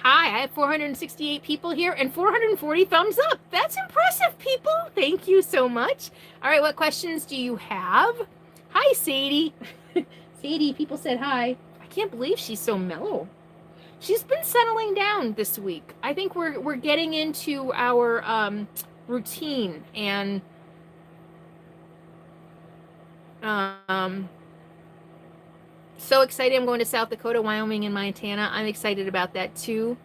[SPEAKER 1] I have 468 people here and 440 thumbs up. That's impressive, people. Thank you so much. All right, what questions do you have? Hi, Sadie. Sadie, people said hi. I can't believe she's so mellow. She's been settling down this week. I think we're getting into our routine, and so excited. I'm going to South Dakota, Wyoming, and Montana. I'm excited about that too.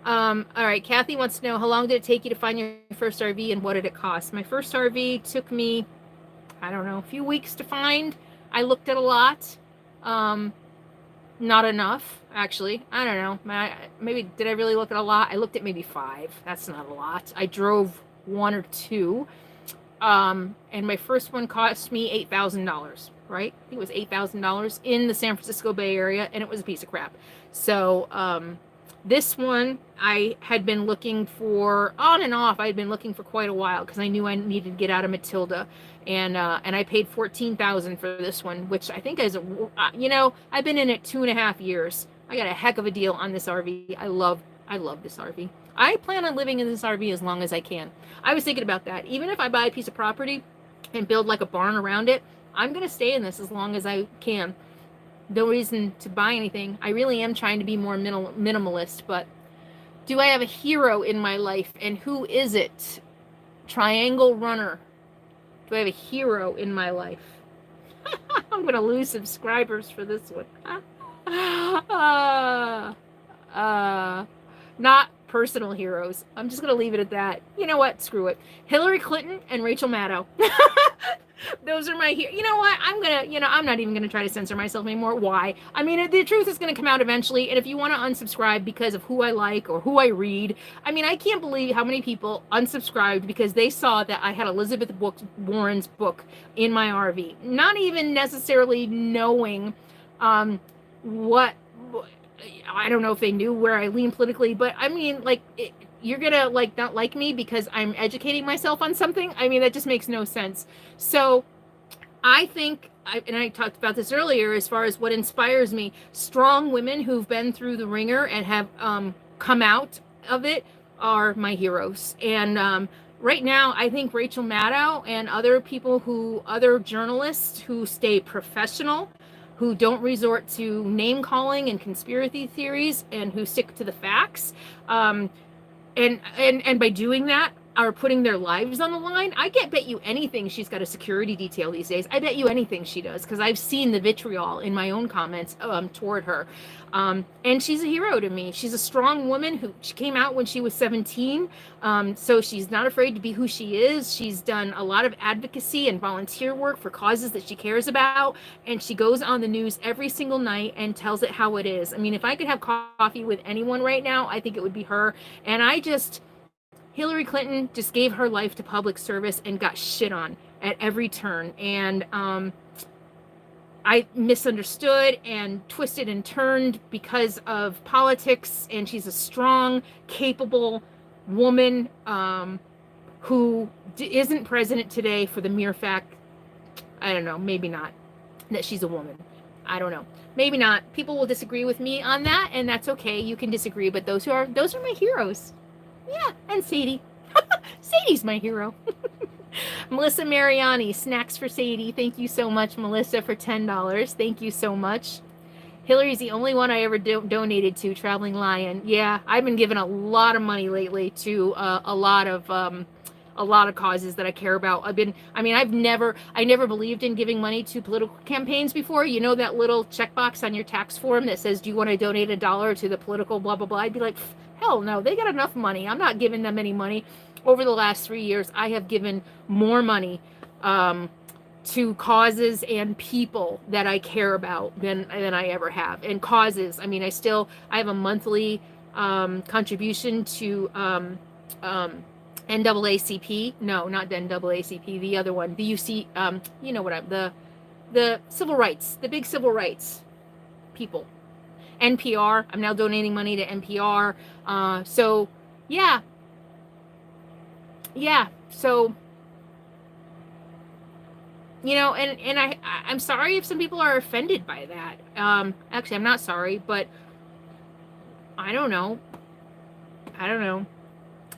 [SPEAKER 1] All right, Kathy wants to know, how long did it take you to find your first RV and what did it cost? My first RV took me, I don't know, a few weeks to find. I looked at a lot. Not enough, actually. I don't know. Maybe, did I really look at a lot? I looked at maybe 5. That's not a lot. I drove 1 or 2. And my first one cost me $8,000, right? I think it was $8,000 in the San Francisco Bay Area, and it was a piece of crap. So, this one I had been looking for on and off. I had been looking for quite a while because I knew I needed to get out of Matilda, and I paid $14,000 for this one, which I think is you know, I've been in it 2.5 years. I got a heck of a deal on this RV. I love this RV. I plan on living in this RV as long as I can. I was thinking about that. Even if I buy a piece of property and build like a barn around it, I'm gonna stay in this as long as I can. No reason to buy anything. I really am trying to be more minimalist, but do I have a hero in my life, and who is it? Triangle Runner. Do I have a hero in my life? I'm going to lose subscribers for this one. Not personal heroes. I'm just going to leave it at that. You know what? Screw it. Hillary Clinton and Rachel Maddow. Those are my, you know what? I'm going to, I'm not even going to try to censor myself anymore. Why? I mean, the truth is going to come out eventually. And if you want to unsubscribe because of who I like or who I read, I mean, I can't believe how many people unsubscribed because they saw that I had Elizabeth Warren's book in my RV. Not even necessarily knowing what, I don't know if they knew where I lean politically, but I mean, like, you're gonna like not like me because I'm educating myself on something. I mean, that just makes no sense. So I think, and I talked about this earlier, as far as what inspires me, strong women who've been through the ringer and have come out of it are my heroes. And right now, I think Rachel Maddow and other journalists who stay professional, who don't resort to name calling and conspiracy theories, and who stick to the facts, and by doing that are putting their lives on the line. I can't bet you anything she's got a security detail these days. I bet you anything she does, because I've seen the vitriol in my own comments toward her. And she's a hero to me. She's a strong woman she came out when she was 17. So she's not afraid to be who she is. She's done a lot of advocacy and volunteer work for causes that she cares about. And she goes on the news every single night and tells it how it is. I mean, if I could have coffee with anyone right now, I think it would be her. And Hillary Clinton just gave her life to public service and got shit on at every turn. And I misunderstood and twisted and turned because of politics. And she's a strong, capable woman who isn't president today for the mere fact, I don't know, maybe not, that she's a woman. I don't know. Maybe not. People will disagree with me on that, and that's okay. You can disagree, but those are my heroes. Yeah, and Sadie. Sadie's my hero. Melissa Mariani, snacks for Sadie. Thank you so much, Melissa, for $10. Thank you so much. Hillary's the only one I ever donated to, Traveling Lion. Yeah, I've been giving a lot of money lately to a lot of causes that I care about. I never believed in giving money to political campaigns before. You know that little checkbox on your tax form that says, do you want to donate $1 to the political blah, blah, blah? I'd be like, hell no, they got enough money. I'm not giving them any money. Over the last 3 years, I have given more money to causes and people that I care about than I ever have. And causes, I mean, I have a monthly contribution to NAACP. No, not NAACP, the other one. The UC, you know what the civil rights, the big civil rights people. NPR, I'm now donating money to NPR. So so, and I'm sorry if some people are offended by that. Actually, I'm not sorry, but I don't know.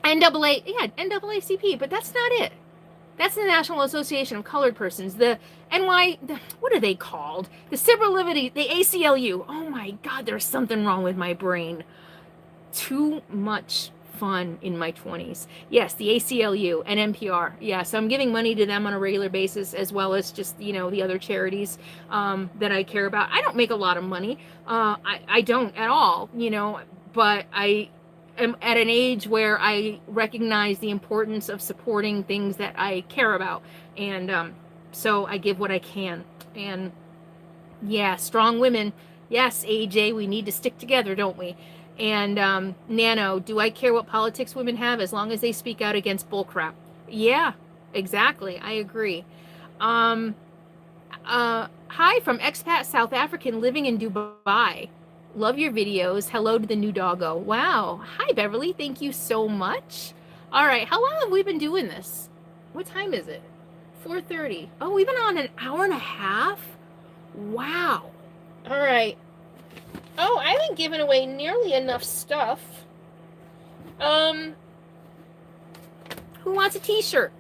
[SPEAKER 1] NAACP, but that's not it. That's the National Association of Colored Persons. What are they called? The Civil Liberties, the ACLU. Oh my God, there's something wrong with my brain. Too much fun in my 20s. Yes, the ACLU and NPR. Yeah, so I'm giving money to them on a regular basis, as well as just, the other charities that I care about. I don't make a lot of money. I don't at all, but I am at an age where I recognize the importance of supporting things that I care about. And so I give what I can. And yeah, strong women. Yes, AJ, we need to stick together, don't we? And Nano, do I care what politics women have as long as they speak out against bullcrap? Yeah, exactly. I agree. Hi from expat South African living in Dubai. Love your videos. Hello to the new doggo. Wow. Hi, Beverly. Thank you so much. All right. How long have we been doing this? What time is it? 4:30. Oh, we've been on an hour and a half? Wow. All right. Oh, I haven't given away nearly enough stuff. Who wants a t-shirt?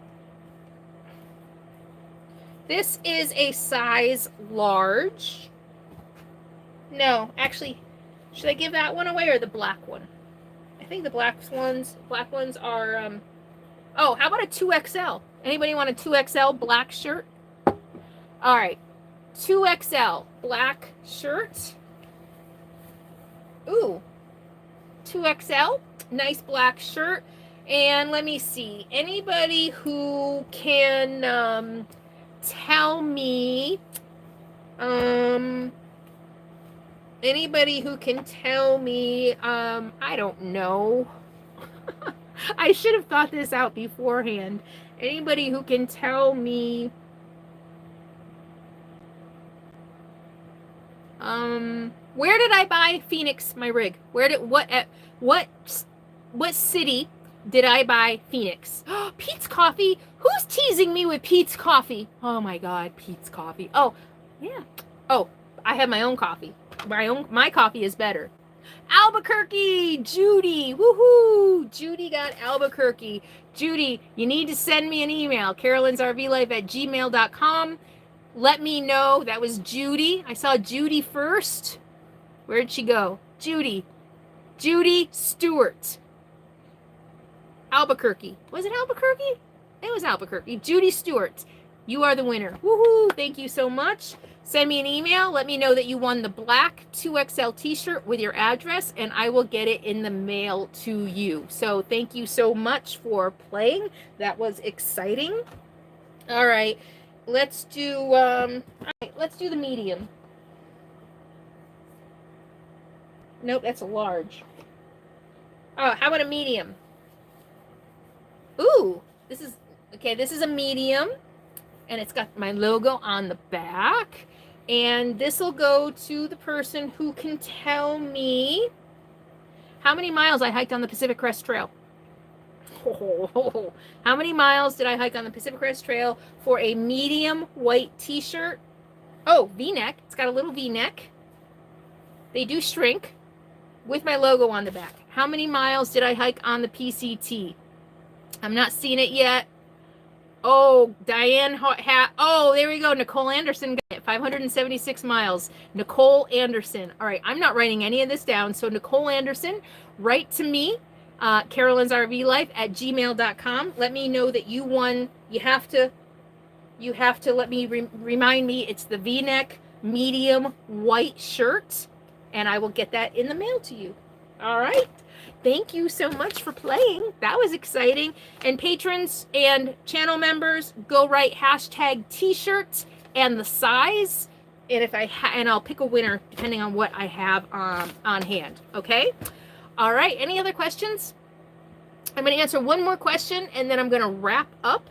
[SPEAKER 1] This is a size large. No, actually, should I give that one away or the black one? I think the black ones are, oh, how about a 2XL? Anybody want a 2XL black shirt? All right, 2XL black shirt. Ooh, 2XL. nice black shirt. And let me see, anybody who can tell me, anybody who can tell me, I don't know. I should have thought this out beforehand. Anybody who can tell me, where did I buy Phoenix, my rig? What city did I buy Phoenix? Pete's Coffee. Who's teasing me with Pete's Coffee? Oh my God, Pete's Coffee. Oh, yeah. Oh, I have my own coffee. My coffee is better. Albuquerque, Judy. Woohoo! Judy got Albuquerque. Judy, you need to send me an email, CarolynsRVLIFE@gmail.com. Let me know. That was Judy. I saw Judy first. Where'd she go? Judy Stewart. Albuquerque. Was it Albuquerque? It was Albuquerque. Judy Stewart. You are the winner. Woohoo! Thank you so much. Send me an email. Let me know that you won the black 2XL t-shirt with your address, and I will get it in the mail to you. So thank you so much for playing. That was exciting. All right. Let's do the medium. Nope, that's a large. Oh, how about a medium? Ooh, this is a medium, and it's got my logo on the back. And this will go to the person who can tell me how many miles I hiked on the Pacific Crest Trail. How many miles did I hike on the Pacific Crest Trail for a medium white t-shirt? Oh, V-neck. It's got a little V-neck. They do shrink with my logo on the back. How many miles did I hike on the PCT? I'm not seeing it yet. Oh, Diane oh, there we go. Nicole Anderson got it. 576 miles. Nicole Anderson. All right, I'm not writing any of this down. So Nicole Anderson, write to me, CarolynsRVLIFE@gmail.com. Let me know that you won. You have to let me remind me it's the V-neck medium white shirt, and I will get that in the mail to you. All right. Thank you so much for playing. That was exciting. And patrons and channel members, go write hashtag t-shirts and the size. And if and I'll pick a winner depending on what I have on hand. Okay. All right. Any other questions? I'm going to answer one more question and then I'm going to wrap up.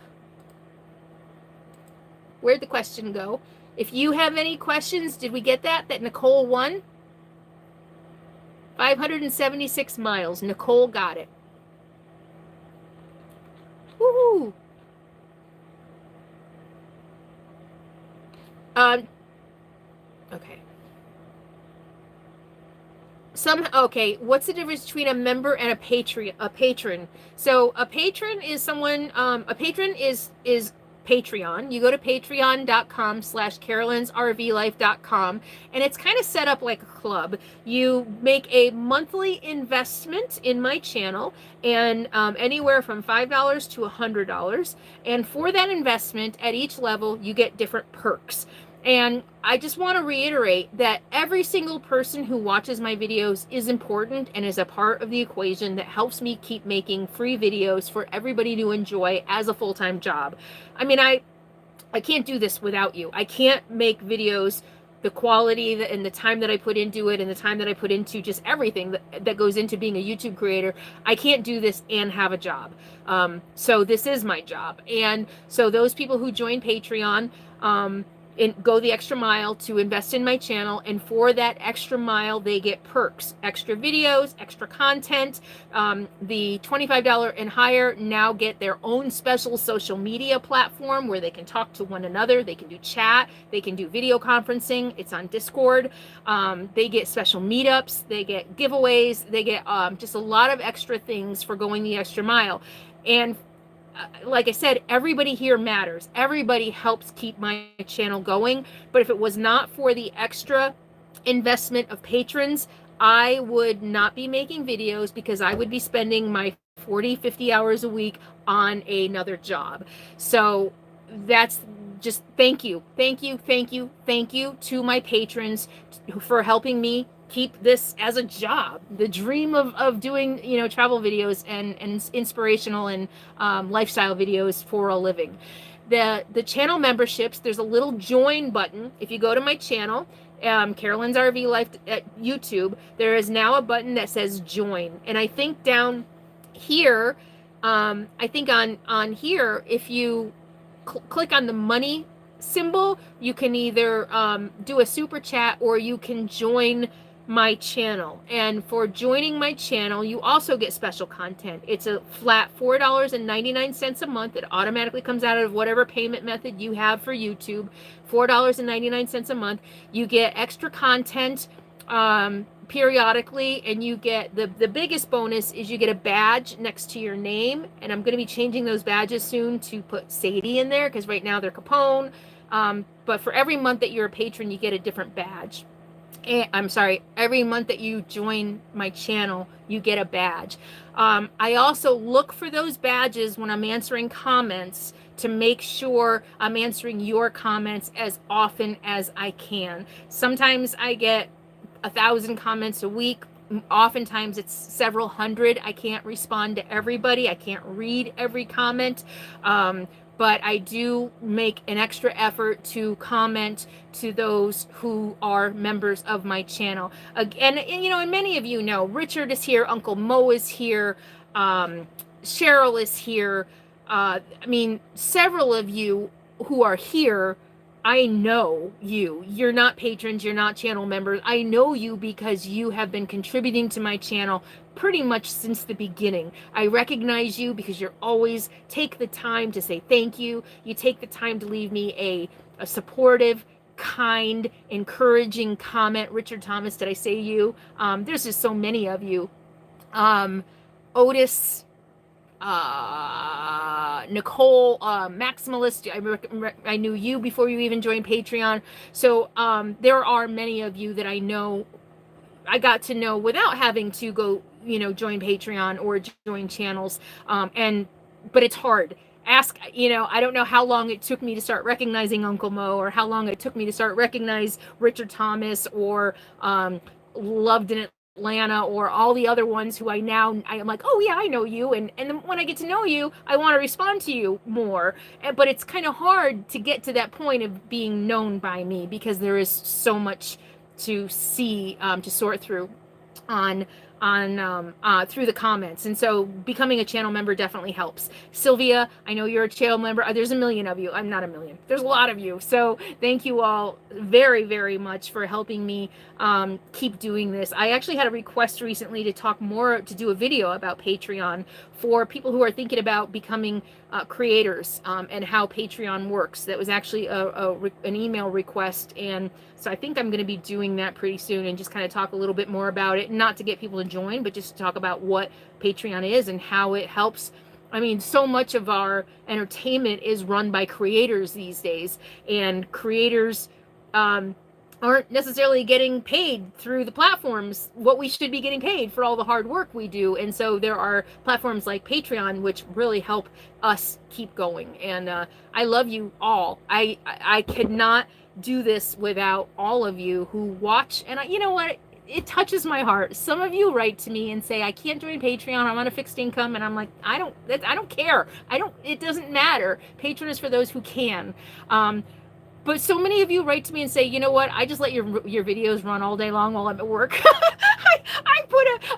[SPEAKER 1] Where'd the question go? If you have any questions, did we get that Nicole won? 576 miles. Nicole got it. Woohoo! Okay. Okay, what's the difference between a member and a patron? So a patron is someone, a patron is Patreon. You go to patreon.com/CarolynsRVLIFE.com, and it's kind of set up like a club. You make a monthly investment in my channel, and anywhere from $5 to $100. And for that investment, at each level, you get different perks. And I just want to reiterate that every single person who watches my videos is important and is a part of the equation that helps me keep making free videos for everybody to enjoy as a full-time job. I mean, I can't do this without you. I can't make videos, the quality and the time that I put into it and the time that I put into just everything that goes into being a YouTube creator. I can't do this and have a job. So this is my job. And so those people who join Patreon, and go the extra mile to invest in my channel, and for that extra mile they get perks, extra videos, extra content. The $25 and higher now get their own special social media platform where they can talk to one another, they can do chat, they can do video conferencing, it's on Discord. They get special meetups, they get giveaways, they get just a lot of extra things for going the extra mile. And like I said, everybody here matters. Everybody helps keep my channel going. But if it was not for the extra investment of patrons, I would not be making videos because I would be spending my 40, 50 hours a week on another job. So that's just thank you to my patrons for helping me keep this as a job. The dream of doing, you know, travel videos and inspirational and lifestyle videos for a living. The channel memberships, there's a little join button. If you go to my channel, Carolyn's RV Life at YouTube, there is now a button that says join. And I think down here, I think on here, if you click on the money symbol, you can either do a super chat or you can join my channel. And for joining my channel, you also get special content. It's a flat $4.99 a month. It automatically comes out of whatever payment method you have for YouTube. $4.99 a month. You get extra content periodically, and you get the biggest bonus is you get a badge next to your name. And I'm going to be changing those badges soon to put Sadie in there, because right now they're Capone. But for every month that you're a patron, you get a different badge. I'm sorry, every month that you join my channel, you get a badge. I also look for those badges when I'm answering comments to make sure I'm answering your comments as often as I can. Sometimes I get 1,000 comments a week. Oftentimes it's several hundred. I can't respond to everybody. I can't read every comment. But I do make an extra effort to comment to those who are members of my channel. And you know, and many of you know, Richard is here, Uncle Mo is here, Cheryl is here. I mean, several of you who are here, I know you. You're not patrons, you're not channel members. I know you because you have been contributing to my channel pretty much since the beginning. I recognize you because you're always take the time to say thank you. You take the time to leave me a supportive, kind, encouraging comment. Richard Thomas, did I say you? There's just so many of you. Otis, Nicole, Maximalist, I knew you before you even joined Patreon. So there are many of you that I know, I got to know without having to go, you know, join Patreon or join channels. But it's hard. Ask, you know, I don't know how long it took me to start recognizing Uncle Mo, or how long it took me to start recognize Richard Thomas, or Loved in Atlanta, or all the other ones who I'm like, oh yeah, I know you. And then when I get to know you, I want to respond to you more. But it's kind of hard to get to that point of being known by me, because there is so much to see, to sort through through the comments. And so becoming a channel member definitely helps. Sylvia, I know you're a channel member. There's a million of you. I'm not a million. There's a lot of you. So thank you all very, very much for helping me keep doing this. I actually had a request recently to do a video about Patreon for people who are thinking about becoming creators, and how Patreon works. That was actually an email request, and so I think I'm going to be doing that pretty soon, and just kind of talk a little bit more about it, not to get people to join, but just to talk about what Patreon is and how it helps. I mean, so much of our entertainment is run by creators these days, and creators aren't necessarily getting paid through the platforms what we should be getting paid for all the hard work we do. And so there are platforms like Patreon which really help us keep going. And I love you all. I could not do this without all of you who watch. And you know what? It touches my heart. Some of you write to me and say, I can't join Patreon, I'm on a fixed income. And I'm like, I don't care. It doesn't matter. Patreon is for those who can. But so many of you write to me and say, you know what? I just let your videos run all day long while I'm at work.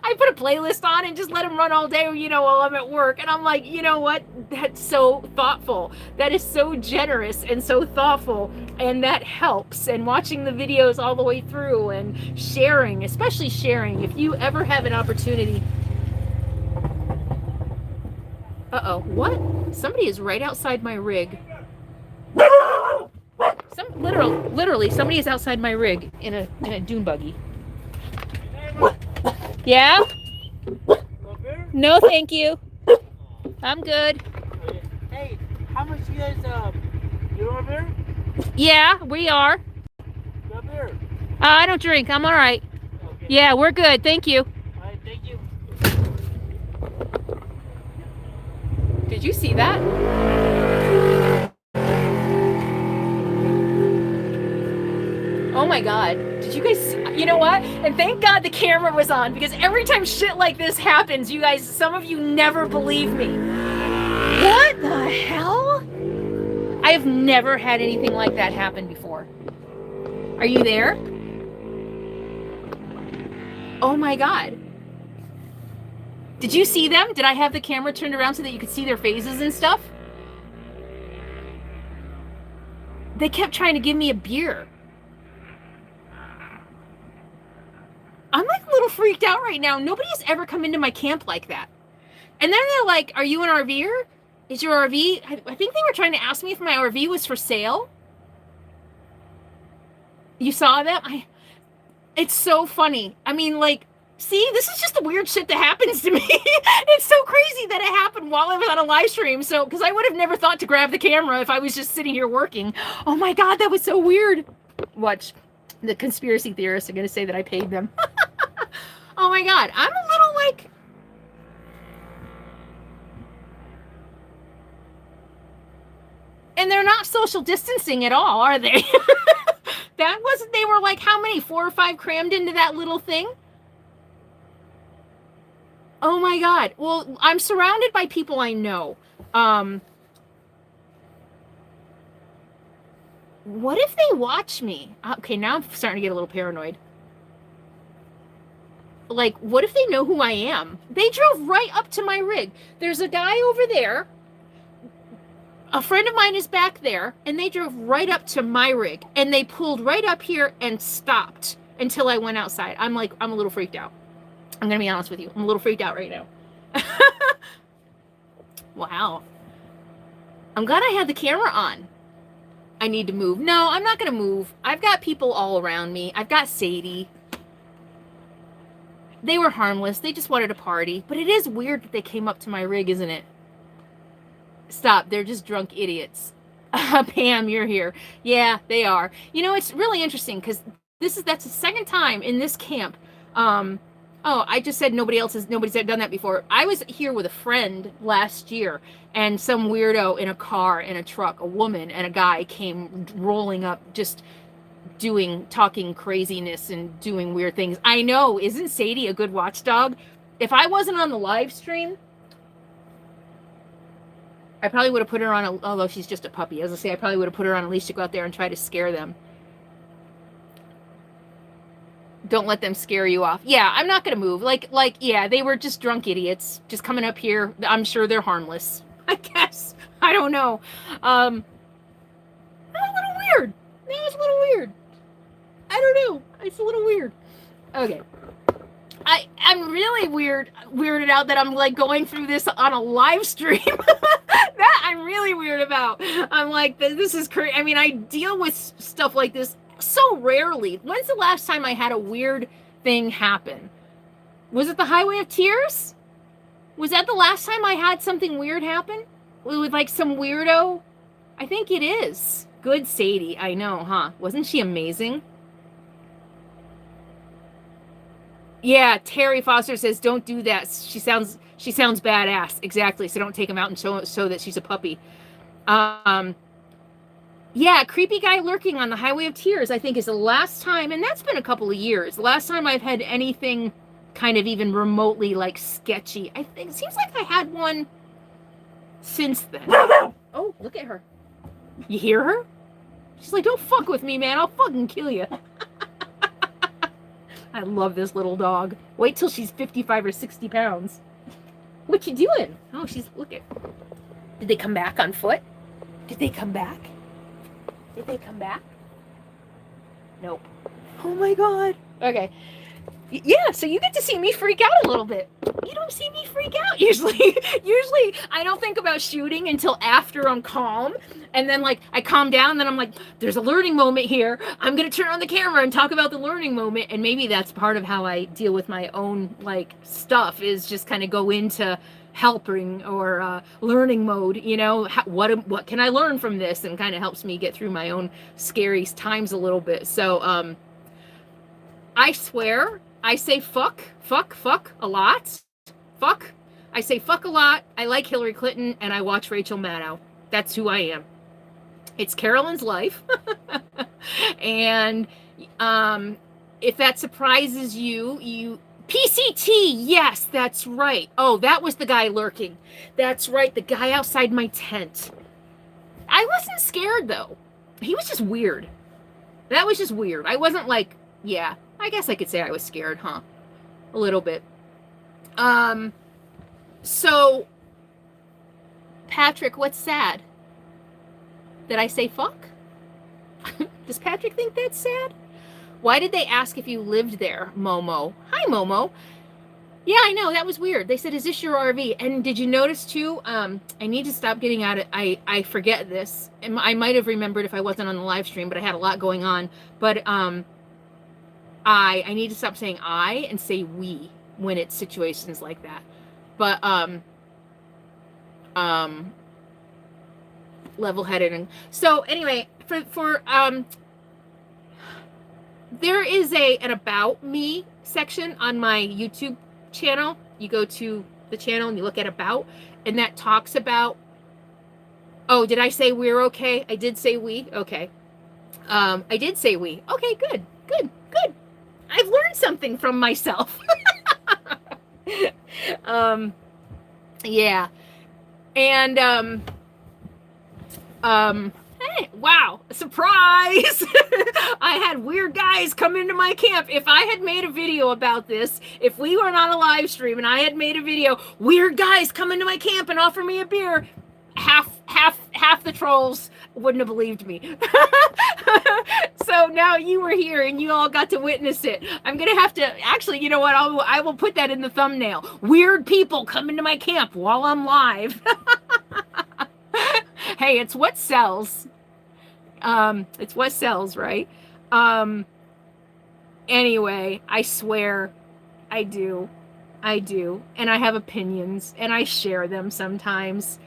[SPEAKER 1] I put a playlist on and just let them run all day, you know, while I'm at work. And I'm like, you know what? That's so thoughtful. That is so generous and so thoughtful. And that helps. And watching the videos all the way through and sharing, especially sharing. If you ever have an opportunity. Uh-oh, what? Somebody is right outside my rig. Literally, somebody is outside my rig in a dune buggy. Yeah? No, thank you. I'm good.
[SPEAKER 2] Hey, how much you guys, you want a beer?
[SPEAKER 1] Yeah, we are.
[SPEAKER 2] Got beer?
[SPEAKER 1] I don't drink. I'm all right.
[SPEAKER 2] Okay.
[SPEAKER 1] Yeah, we're good. Thank you.
[SPEAKER 2] All right, thank you.
[SPEAKER 1] Did you see that? Oh my God. Did you guys, you know what? And thank God the camera was on, because every time shit like this happens, you guys, some of you never believe me. What the hell? I have never had anything like that happen before. Are you there? Oh my God. Did you see them? Did I have the camera turned around so that you could see their faces and stuff? They kept trying to give me a beer. I'm like a little freaked out right now. Nobody's ever come into my camp like that. And then they're like, are you an RVer? Is your RV? I think they were trying to ask me if my RV was for sale. You saw them? It's so funny. I mean, like, see, this is just the weird shit that happens to me. It's so crazy that it happened while I was on a live stream. So, because I would have never thought to grab the camera if I was just sitting here working. Oh my God, that was so weird. Watch. The conspiracy theorists are going to say that I paid them. Oh my God. I'm a little like... And they're not social distancing at all, are they? That wasn't... They were like, how many? 4 or 5 crammed into that little thing? Oh my God. Well, I'm surrounded by people I know. What if they watch me? Okay, now I'm starting to get a little paranoid. Like, what if they know who I am? They drove right up to my rig. There's a guy over there. A friend of mine is back there, and they drove right up to my rig, and they pulled right up here and stopped until I went outside. I'm like, I'm a little freaked out. I'm going to be honest with you. I'm a little freaked out right now. Wow. I'm glad I had the camera on. I need to move. No, I'm not going to move. I've got people all around me. I've got Sadie. They were harmless. They just wanted to party. But it is weird that they came up to my rig, isn't it? Stop. They're just drunk idiots. Pam, you're here. Yeah, they are. You know, it's really interesting because that's the second time in this camp. Oh, I just said nobody's done that before. I was here with a friend last year, and some weirdo in a car, in a truck, a woman and a guy came rolling up, just talking craziness and doing weird things. I know, isn't Sadie a good watchdog? If I wasn't on the live stream, I probably would have put her on although she's just a puppy. As I say, I probably would have put her on a leash to go out there and try to scare them. Don't let them scare you off. Yeah, I'm not going to move. Yeah, they were just drunk idiots just coming up here. I'm sure they're harmless. I guess. I don't know. That was a little weird. That was a little weird. I don't know. It's a little weird. Okay. I'm really weirded out that I'm like going through this on a live stream. That I'm really weird about. I'm like, this is crazy. I mean, I deal with stuff like this so rarely. When's the last time I had a weird thing happen? Was it the Highway of Tears? Was that the last time I had something weird happen? With like some weirdo? I think it is. Good Sadie, I know, huh? Wasn't she amazing? Yeah, Terry Foster says, don't do that. She sounds badass. Exactly. So don't take him out and show that she's a puppy. Yeah, creepy guy lurking on the Highway of Tears, I think, is the last time, and that's been a couple of years. The last time I've had anything kind of even remotely, like, sketchy. I think, it seems like I had one since then. Oh, look at her. You hear her? She's like, don't fuck with me, man. I'll fucking kill you. I love this little dog. Wait till she's 55 or 60 pounds. What you doing? Oh, look at. Did they come back on foot? Did they come back? Did they come back? Nope. Oh my God. Okay. Yeah, so you get to see me freak out a little bit. You don't see me freak out usually. Usually I don't think about shooting until after I'm calm. And then like I calm down, then I'm like, there's a learning moment here. I'm going to turn on the camera and talk about the learning moment. And maybe that's part of how I deal with my own like stuff, is just kind of go into helping or learning mode, you know, what can I learn from this, and kind of helps me get through my own scary times a little bit. So I swear I say fuck a lot. Fuck. I say fuck a lot. I like Hillary Clinton, and I watch Rachel Maddow. That's who I am. It's Carolyn's life. And If that surprises you PCT, yes, that's right. Oh, that was the guy lurking. That's right, the guy outside my tent. I wasn't scared though. He was just weird. That was just weird. I wasn't like, yeah, I guess I could say I was scared, huh? A little bit. So Patrick, what's sad? Did I say fuck? Does Patrick think that's sad? Why did they ask if you lived there, Momo? Hi, Momo. Yeah, I know, that was weird. They said, is this your RV? And did you notice too, I need to stop getting at it. I forget this. I might have remembered if I wasn't on the live stream, but I had a lot going on. But I need to stop saying I and say we when it's situations like that. But level-headed. And so anyway, for there is an about me section on my YouTube channel. You go to the channel and you look at about, and that talks about, oh, did I say we're okay? I did say we. Okay. I did say we. Okay, good. I've learned something from myself. Yeah. And hey, wow, surprise. I had weird guys come into my camp. If I had made a video about this, if we were on a live stream and I had made a video, weird guys come into my camp and offer me a beer, half the trolls wouldn't have believed me. So now you were here and you all got to witness it. I'm gonna have to, actually, you know what, I will put that in the thumbnail. Weird people come into my camp while I'm live. Hey, it's what sells. It's what sells, right? Anyway, I swear I do. And I have opinions and I share them sometimes.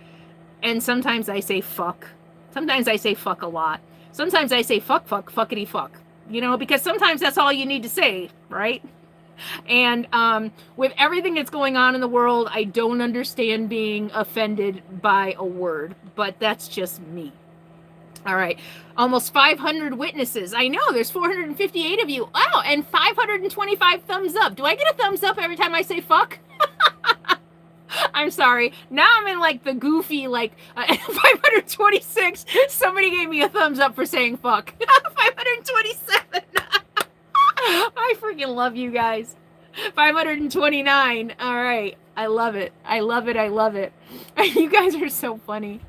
[SPEAKER 1] And sometimes I say fuck. Sometimes I say fuck a lot. Sometimes I say fuckity fuck. You know, because sometimes that's all you need to say, right? And with everything that's going on in the world, I don't understand being offended by a word, but that's just me. All right. Almost 500 witnesses. I know, there's 458 of you. Wow, and 525 thumbs up. Do I get a thumbs up every time I say fuck? I'm sorry. Now I'm in like the goofy, like 526. Somebody gave me a thumbs up for saying fuck. 527. I freaking love you guys. 529. All right. I love it. You guys are so funny.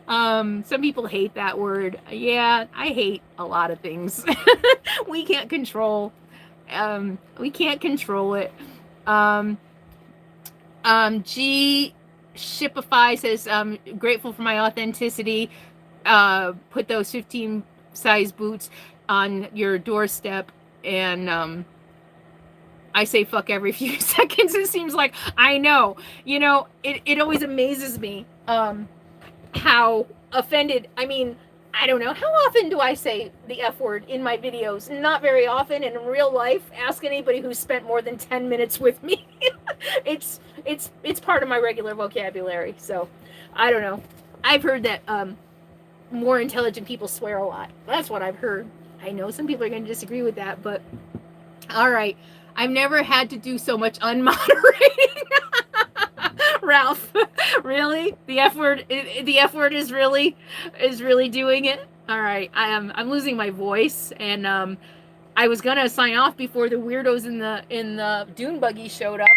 [SPEAKER 1] Some people hate that word. Yeah, I hate a lot of things. We can't control it. G Shipify says, grateful for my authenticity. Put those 15 size boots on your doorstep, and I say fuck every few seconds. It seems like, I know, you know, it always amazes me how offended, I mean, I don't know, how often do I say the F word in my videos? Not very often. And in real life, ask anybody who's spent more than 10 minutes with me. It's part of my regular vocabulary. So I don't know. I've heard that more intelligent people swear a lot. That's what I've heard. I know some people are going to disagree with that, but all right. I've never had to do so much unmoderating. Ralph, really? The F word is really doing it. All right. I'm losing my voice, and I was gonna sign off before the weirdos in the Dune Buggy showed up.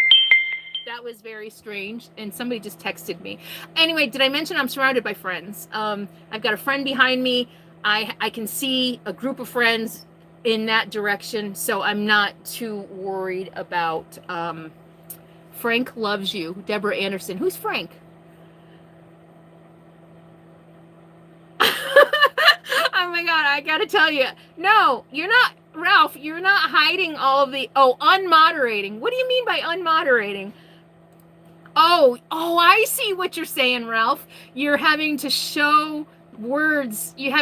[SPEAKER 1] That was very strange, and somebody just texted me. Anyway, did I mention I'm surrounded by friends? I've got a friend behind me. I can see a group of friends in that direction, so I'm not too worried about Frank loves you. Deborah Anderson. Who's Frank? Oh my God, I gotta tell you. No, you're not, Ralph, you're not hiding all of the, unmoderating. What do you mean by unmoderating? Oh, I see what you're saying, Ralph. You're having to show words. You're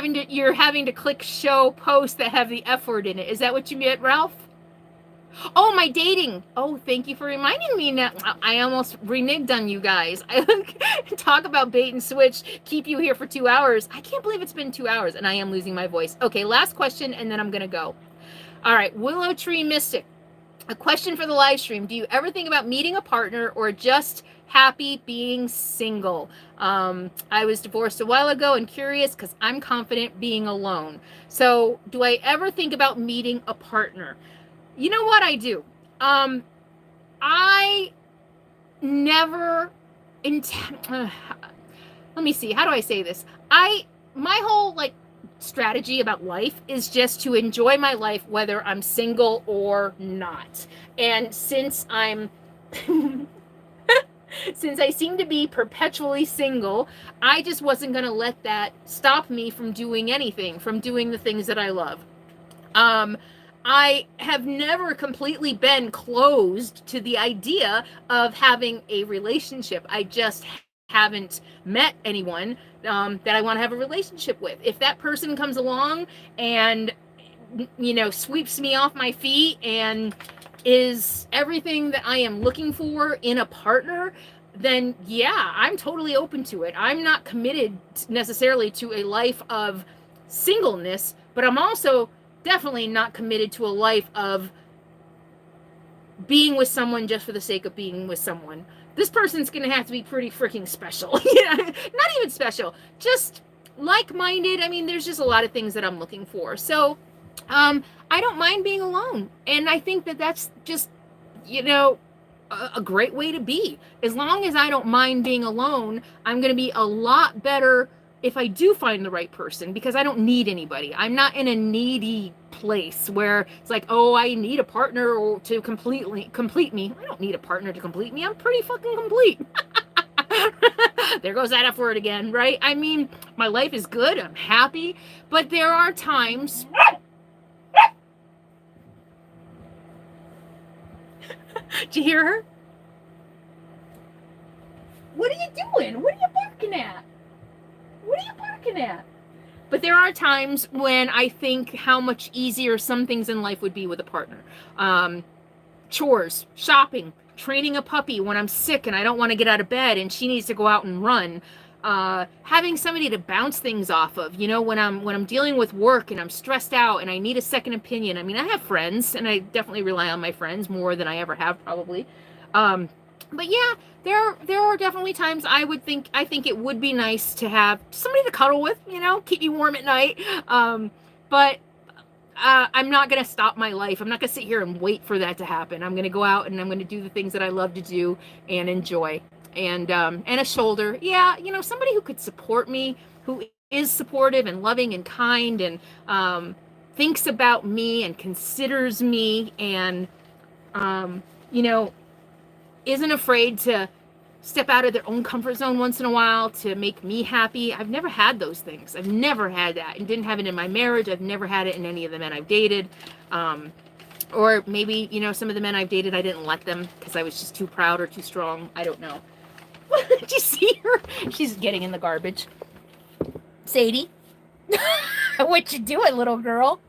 [SPEAKER 1] having to click show posts that have the F word in it. Is that what you meant, Ralph? Oh, my dating. Oh, thank you for reminding me. Now I almost reneged on you guys. I talk about bait and switch, keep you here for 2 hours. I can't believe it's been 2 hours and I am losing my voice. Okay, last question and then I'm going to go. All right, Willow Tree Mystic. A question for the live stream. Do you ever think about meeting a partner or just happy being single? I was divorced a while ago and curious because I'm confident being alone. So do I ever think about meeting a partner? You know what I do? I never let me see. How do I say this? My whole like strategy about life is just to enjoy my life whether I'm single or not. And since I'm since I seem to be perpetually single, I just wasn't going to let that stop me from doing anything, from doing the things that I love. I have never completely been closed to the idea of having a relationship. I just haven't met anyone that I want to have a relationship with. If that person comes along and, you know, sweeps me off my feet and is everything that I am looking for in a partner, then yeah, I'm totally open to it. I'm not committed necessarily to a life of singleness, but I'm also definitely not committed to a life of being with someone just for the sake of being with someone. This person's going to have to be pretty freaking special. Yeah, not even special, just like-minded. I mean, there's just a lot of things that I'm looking for. So, I don't mind being alone. And I think that that's just, you know, a great way to be. As long as I don't mind being alone, I'm going to be a lot better if I do find the right person, because I don't need anybody. I'm not in a needy place where it's like, oh, I need a partner to complete me. I don't need a partner to complete me. I'm pretty fucking complete. There goes that F word again, right? I mean, my life is good. I'm happy. But there are times... Did you hear her? What are you doing? What are you barking at? What are you barking at? But there are times when I think how much easier some things in life would be with a partner. Chores, shopping, training a puppy when I'm sick and I don't want to get out of bed and she needs to go out and run. Having somebody to bounce things off of, you know, when I'm dealing with work and I'm stressed out and I need a second opinion. I mean, I have friends and I definitely rely on my friends more than I ever have probably. But yeah, there are definitely times I think it would be nice to have somebody to cuddle with, you know, keep you warm at night. But I'm not going to stop my life. I'm not going to sit here and wait for that to happen. I'm going to go out and I'm going to do the things that I love to do and enjoy. And a shoulder. Yeah, you know, somebody who could support me, who is supportive and loving and kind and thinks about me and considers me and, you know, isn't afraid to step out of their own comfort zone once in a while to make me happy. I've never had those things. I've never had that and didn't have it in my marriage. I've never had it in any of the men I've dated. Or maybe, you know, some of the men I've dated, I didn't let them because I was just too proud or too strong. I don't know. Did you see her? She's getting in the garbage. Sadie? What you doing, little girl?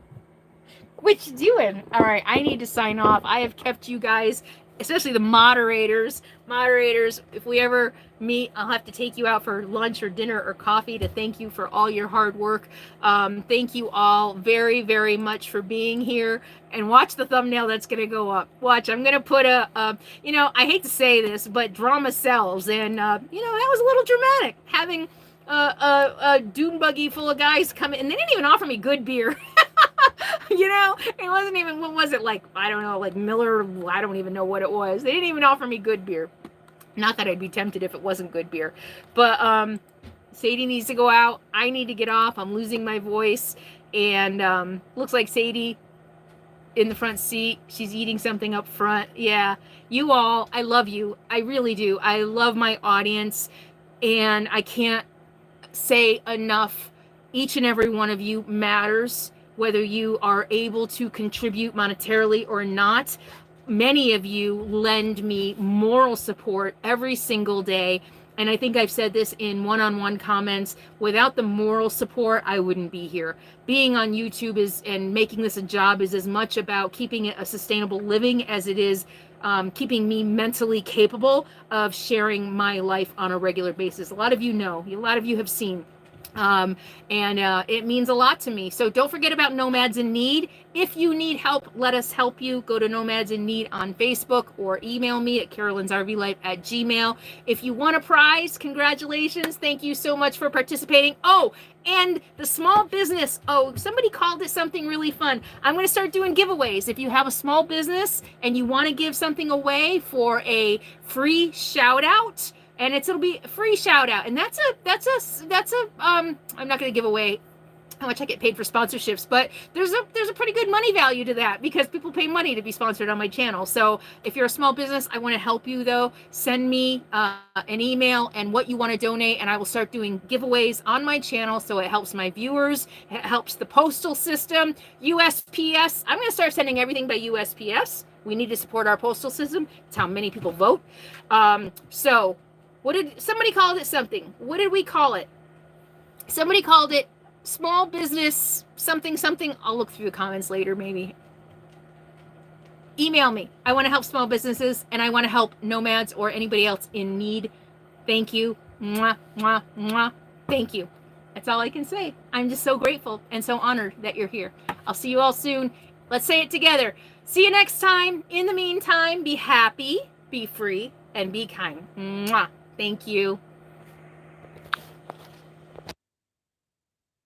[SPEAKER 1] What you doing? All right, I need to sign off. I have kept you guys, especially the moderators, if we ever meet, I'll have to take you out for lunch or dinner or coffee to thank you for all your hard work. Thank you all very, very much for being here. And watch the thumbnail that's going to go up. Watch, I'm going to put you know, I hate to say this, but drama sells. And, you know, that was a little dramatic. Having a Dune Buggy full of guys come in. And they didn't even offer me good beer. You know, it wasn't even, what was it, like, I don't know, like Miller, I don't even know what it was. They didn't even offer me good beer. Not that I'd be tempted if it wasn't good beer. But Sadie needs to go out. I need to get off. I'm losing my voice. And looks like Sadie in the front seat. She's eating something up front. Yeah, you all, I love you. I really do. I love my audience. And I can't say enough. Each and every one of you matters. Whether you are able to contribute monetarily or not, many of you lend me moral support every single day. And I think I've said this in one-on-one comments, without the moral support, I wouldn't be here. Being on YouTube and making this a job is as much about keeping it a sustainable living as it is keeping me mentally capable of sharing my life on a regular basis. A lot of you know, a lot of you have seen. It means a lot to me. So don't forget about Nomads in Need. If you need help, let us help you. Go to Nomads in Need on Facebook or email me at CarolynsRVLife@gmail. If you want a prize, congratulations. Thank you so much for participating. Oh, and the small business. Oh, somebody called it something really fun. I'm going to start doing giveaways. If you have a small business and you want to give something away for a free shout out, and it'll be a free shout out. And that's I'm not going to give away how much I get paid for sponsorships, but there's a pretty good money value to that because people pay money to be sponsored on my channel. So if you're a small business, I want to help you though. Send me an email and what you want to donate, and I will start doing giveaways on my channel. So it helps my viewers, it helps the postal system, USPS. I'm going to start sending everything by USPS. We need to support our postal system. It's how many people vote. So what did somebody called it something? What did we call it? Somebody called it small business something something. I'll look through the comments later maybe. Email me. I want to help small businesses and I want to help nomads or anybody else in need. Thank you. Mwah, mwah, mwah. Thank you. That's all I can say. I'm just so grateful and so honored that you're here. I'll see you all soon. Let's say it together. See you next time. In the meantime, be happy, be free, and be kind. Mwah. Thank you.